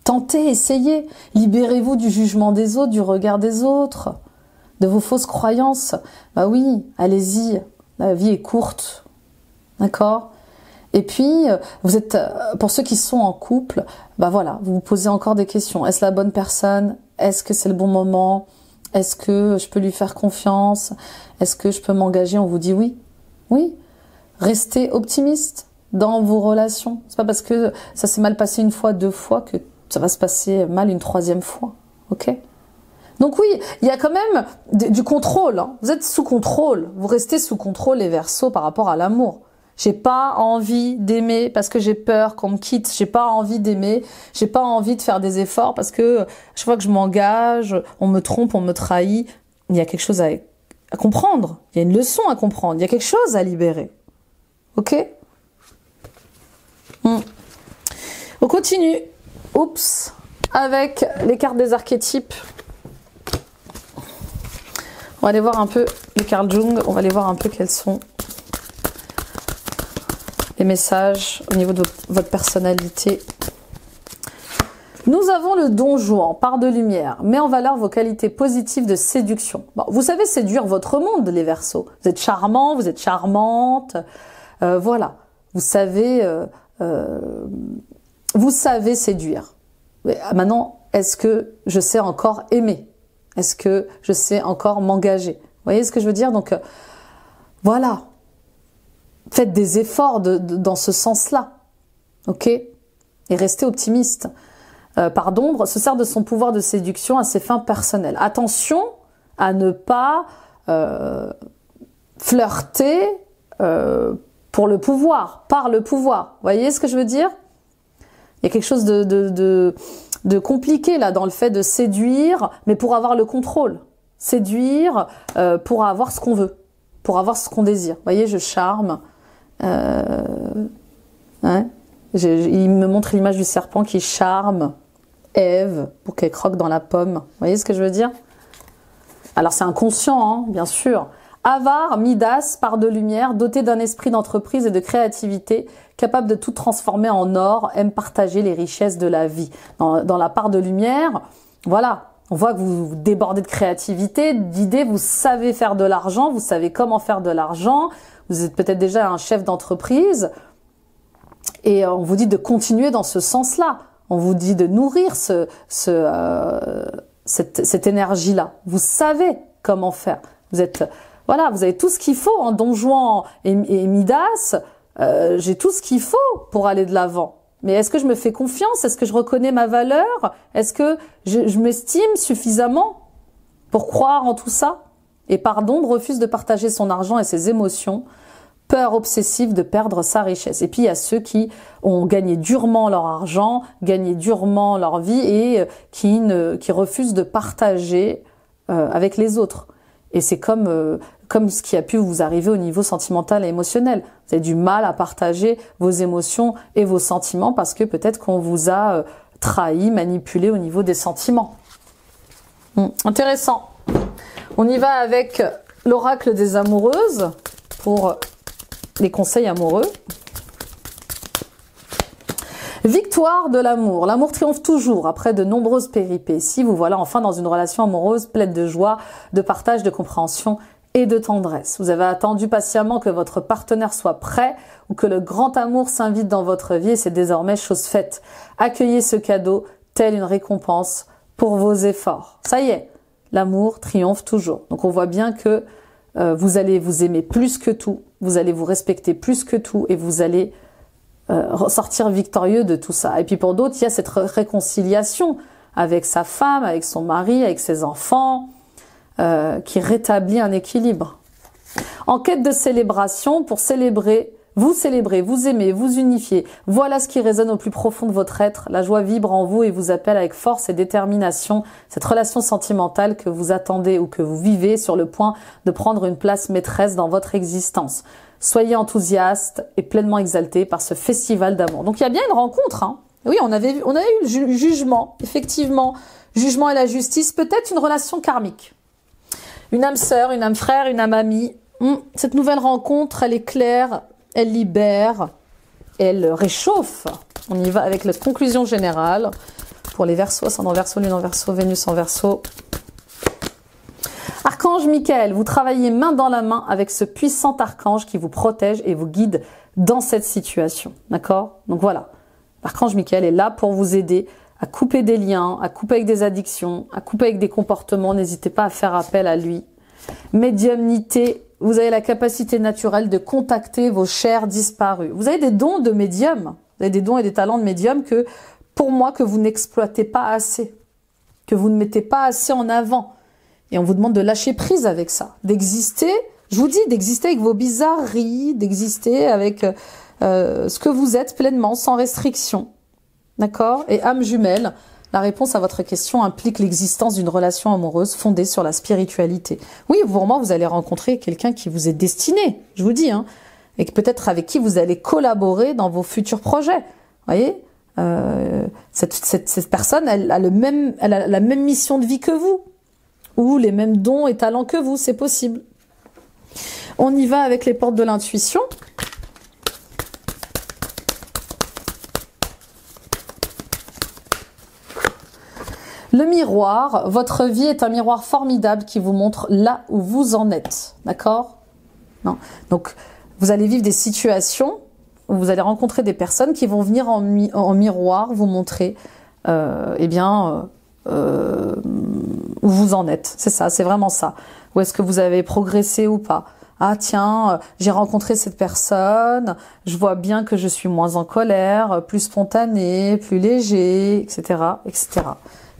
Tentez, essayez. Libérez-vous du jugement des autres, du regard des autres, de vos fausses croyances. Bah oui, allez-y. La vie est courte. D'accord ? Et puis, vous êtes, pour ceux qui sont en couple, bah voilà, vous vous posez encore des questions. Est-ce la bonne personne ? Est-ce que c'est le bon moment ? Est-ce que je peux lui faire confiance? Est-ce que je peux m'engager? On vous dit oui. Oui. Restez optimiste dans vos relations. C'est pas parce que ça s'est mal passé une fois, deux fois que ça va se passer mal une troisième fois. Ok? Donc oui, il y a quand même du contrôle. Hein. Vous êtes sous contrôle. Vous restez sous contrôle les Verseaux par rapport à l'amour. J'ai pas envie d'aimer parce que j'ai peur qu'on me quitte. J'ai pas envie d'aimer. J'ai pas envie de faire des efforts parce que chaque fois que je m'engage, on me trompe, on me trahit. Il y a quelque chose à comprendre. Il y a une leçon à comprendre. Il y a quelque chose à libérer. Ok? On continue. Oups. Avec les cartes des archétypes. On va aller voir un peu les Carl Jung. On va aller voir un peu quels sont les messages au niveau de votre personnalité. Nous avons le Don Juan, part de lumière, met en valeur vos qualités positives de séduction. Bon, vous savez séduire votre monde, les Verseaux. Vous êtes charmant, vous êtes charmante. Voilà, vous savez séduire. Mais maintenant, est-ce que je sais encore aimer? Est-ce que je sais encore m'engager? Vous voyez ce que je veux dire? Donc, voilà. Faites des efforts dans ce sens-là, ok? Et restez optimiste. Part d'ombre se sert de son pouvoir de séduction à ses fins personnelles. Attention à ne pas flirter pour le pouvoir, par le pouvoir. Vous voyez ce que je veux dire? Il y a quelque chose de compliqué là dans le fait de séduire, mais pour avoir le contrôle. Séduire pour avoir ce qu'on veut, pour avoir ce qu'on désire. Vous voyez, je charme. Ouais. Il me montre l'image du serpent qui charme Ève pour qu'elle croque dans la pomme. Vous voyez ce que je veux dire? Alors c'est inconscient, hein, bien sûr. Avare, Midas, part de lumière, doté d'un esprit d'entreprise et de créativité, capable de tout transformer en or, aime partager les richesses de la vie. Dans la part de lumière, voilà, on voit que vous débordez de créativité, d'idées, vous savez faire de l'argent, vous savez comment faire de l'argent, vous êtes peut-être déjà un chef d'entreprise, et on vous dit de continuer dans ce sens-là. On vous dit de nourrir cette énergie-là. Vous savez comment faire. Voilà, vous avez tout ce qu'il faut en Don Juan et Midas. J'ai tout ce qu'il faut pour aller de l'avant. Mais est-ce que je me fais confiance? Est-ce que je reconnais ma valeur? Est-ce que je m'estime suffisamment pour croire en tout ça? Et part d'ombre refuse de partager son argent et ses émotions. Peur obsessive de perdre sa richesse. Et puis il y a ceux qui ont gagné durement leur argent, gagné durement leur vie et qui refusent de partager avec les autres. Et c'est comme ce qui a pu vous arriver au niveau sentimental et émotionnel. Vous avez du mal à partager vos émotions et vos sentiments parce que peut-être qu'on vous a trahi, manipulé au niveau des sentiments. Intéressant. On y va avec l'oracle des amoureuses pour les conseils amoureux. Victoire de l'amour. L'amour triomphe toujours après de nombreuses péripéties. Vous voilà enfin dans une relation amoureuse pleine de joie, de partage, de compréhension et de tendresse. Vous avez attendu patiemment que votre partenaire soit prêt ou que le grand amour s'invite dans votre vie et c'est désormais chose faite. Accueillez ce cadeau, telle une récompense pour vos efforts. Ça y est, l'amour triomphe toujours. Donc on voit bien que vous allez vous aimer plus que tout, vous allez vous respecter plus que tout et vous allez ressortir victorieux de tout ça. Et puis pour d'autres, il y a cette réconciliation avec sa femme, avec son mari, avec ses enfants, qui rétablit un équilibre. En quête de célébration, pour célébrer, vous aimez, vous unifiez. Voilà ce qui résonne au plus profond de votre être. La joie vibre en vous et vous appelle avec force et détermination cette relation sentimentale que vous attendez ou que vous vivez sur le point de prendre une place maîtresse dans votre existence. Soyez enthousiaste et pleinement exalté par ce festival d'amour. Donc il y a bien une rencontre, hein. Oui, on avait eu le jugement, effectivement. Jugement et la justice, peut-être une relation karmique. Une âme sœur, une âme frère, une âme amie. Cette nouvelle rencontre, elle est claire, elle libère, elle réchauffe. On y va avec la conclusion générale. Pour les Verseaux, ascendant Verseau, Lune en Verseau, Vénus en Verseau. Archange Michael, vous travaillez main dans la main avec ce puissant archange qui vous protège et vous guide dans cette situation. D'accord? Donc voilà. L'archange Michael est là pour vous aider à couper des liens, à couper avec des addictions, à couper avec des comportements. N'hésitez pas à faire appel à lui. Médiumnité, vous avez la capacité naturelle de contacter vos chers disparus. Vous avez des dons de médium, vous avez des dons et des talents de médium que, pour moi, que vous n'exploitez pas assez, que vous ne mettez pas assez en avant. Et on vous demande de lâcher prise avec ça, d'exister, je vous dis, d'exister avec vos bizarreries, d'exister avec ce que vous êtes pleinement, sans restriction. D'accord? Et âme jumelle, la réponse à votre question implique l'existence d'une relation amoureuse fondée sur la spiritualité. Oui, vraiment, vous allez rencontrer quelqu'un qui vous est destiné, je vous dis, hein, et peut-être avec qui vous allez collaborer dans vos futurs projets. Vous voyez, cette personne, elle a la même mission de vie que vous, ou les mêmes dons et talents que vous, c'est possible. On y va avec les portes de l'intuition. Le miroir, votre vie est un miroir formidable qui vous montre là où vous en êtes. D'accord? Non. Donc, vous allez vivre des situations où vous allez rencontrer des personnes qui vont venir en miroir vous montrer, où vous en êtes. C'est ça, c'est vraiment ça. Où est-ce que vous avez progressé ou pas? Ah tiens, j'ai rencontré cette personne, je vois bien que je suis moins en colère, plus spontané, plus léger, etc., etc.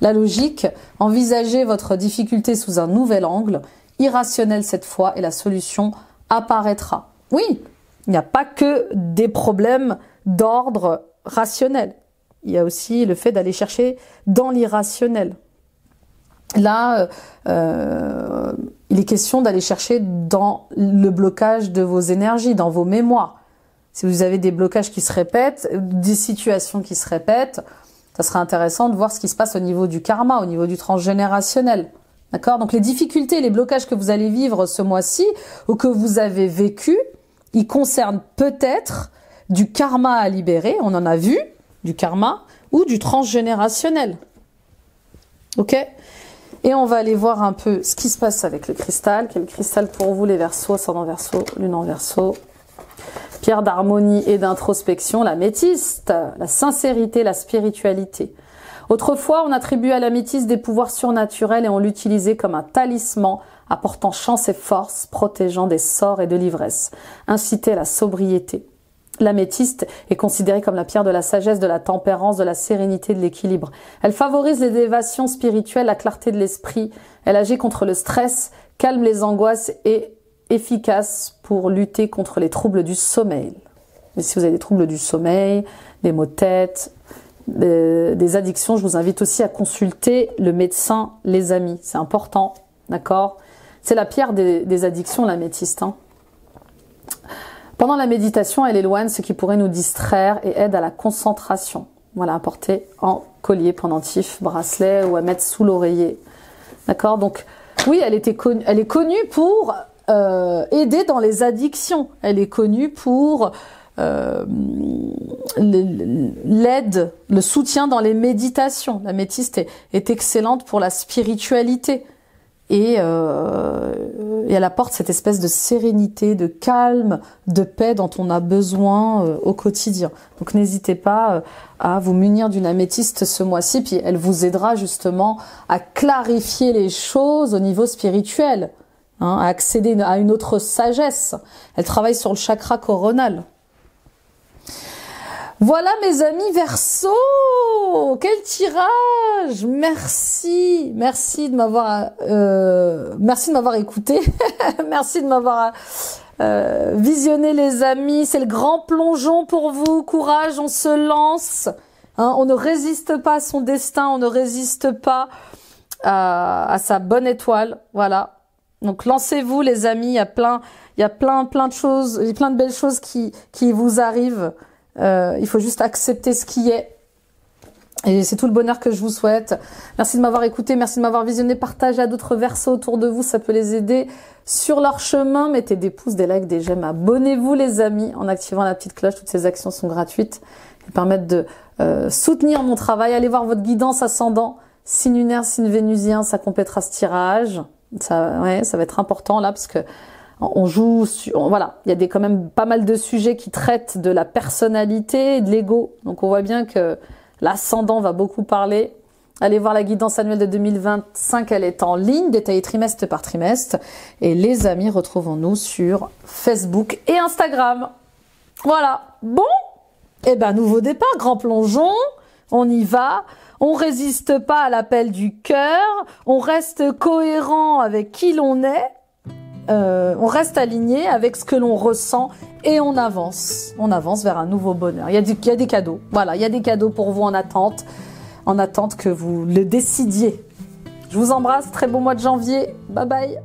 La logique, envisagez votre difficulté sous un nouvel angle, irrationnel cette fois, et la solution apparaîtra. Oui, il n'y a pas que des problèmes d'ordre rationnel. Il y a aussi le fait d'aller chercher dans l'irrationnel. Là, il est question d'aller chercher dans le blocage de vos énergies, dans vos mémoires. Si vous avez des blocages qui se répètent, des situations qui se répètent, ça serait intéressant de voir ce qui se passe au niveau du karma, au niveau du transgénérationnel. D'accord? Donc les difficultés, les blocages que vous allez vivre ce mois-ci ou que vous avez vécu, ils concernent peut-être du karma à libérer, on en a vu, du karma, ou du transgénérationnel. Ok? Et on va aller voir un peu ce qui se passe avec le cristal. Quel cristal pour vous, les Verseaux, ascendant Verseau, Lune en Verseau. Pierre d'harmonie et d'introspection, l'améthyste, la sincérité, la spiritualité. Autrefois, on attribuait à l'améthyste des pouvoirs surnaturels et on l'utilisait comme un talisman apportant chance et force, protégeant des sorts et de l'ivresse, incitait à la sobriété. L'améthyste est considérée comme la pierre de la sagesse, de la tempérance, de la sérénité, de l'équilibre. Elle favorise les élévations spirituelles, la clarté de l'esprit. Elle agit contre le stress, calme les angoisses et efficace pour lutter contre les troubles du sommeil. Et si vous avez des troubles du sommeil, des maux de tête, des addictions, je vous invite aussi à consulter le médecin, les amis. C'est important, d'accord? C'est la pierre des addictions, l'améthyste. Hein. Pendant la méditation, elle éloigne ce qui pourrait nous distraire et aide à la concentration. Voilà, à porter en collier, pendentif, bracelet ou à mettre sous l'oreiller. D'accord? Donc, oui, elle est connue pour aider dans les addictions. Elle est connue pour l'aide, le soutien dans les méditations. L'améthyste est excellente pour la spiritualité. et elle apporte cette espèce de sérénité, de calme, de paix dont on a besoin au quotidien. Donc n'hésitez pas à vous munir d'une améthyste ce mois-ci, puis elle vous aidera justement à clarifier les choses au niveau spirituel, hein, à accéder à une autre sagesse. Elle travaille sur le chakra coronal. Voilà mes amis Verseau, quel tirage! Merci de m'avoir écouté, merci de m'avoir visionné les amis. C'est le grand plongeon pour vous. Courage, on se lance. Hein, on ne résiste pas à son destin, on ne résiste pas à sa bonne étoile. Voilà. Donc lancez-vous les amis. Il y a plein de choses, plein de belles choses qui vous arrivent. Il faut juste accepter ce qui est. Et c'est tout le bonheur que je vous souhaite. Merci de m'avoir écouté, merci de m'avoir visionné. Partagez à d'autres Verseaux autour de vous, ça peut les aider sur leur chemin. Mettez des pouces, des likes, des j'aime. Abonnez-vous les amis en activant la petite cloche. Toutes ces actions sont gratuites et permettent de soutenir mon travail. Allez voir votre guidance ascendant, signe lunaire, signe vénusien, ça complétera ce tirage. Ça va être important là parce que on joue, voilà, il y a quand même pas mal de sujets qui traitent de la personnalité et de l'ego. Donc on voit bien que l'ascendant va beaucoup parler. Allez voir la guidance annuelle de 2025, elle est en ligne, détaillée trimestre par trimestre. Et les amis, retrouvons-nous sur Facebook et Instagram. Voilà. Bon, eh ben nouveau départ, grand plongeon, on y va. On résiste pas à l'appel du cœur, on reste cohérent avec qui l'on est. On reste aligné avec ce que l'on ressent et on avance vers un nouveau bonheur. Il y a des cadeaux, voilà, il y a des cadeaux pour vous en attente que vous le décidiez. Je vous embrasse, très bon mois de janvier, bye bye.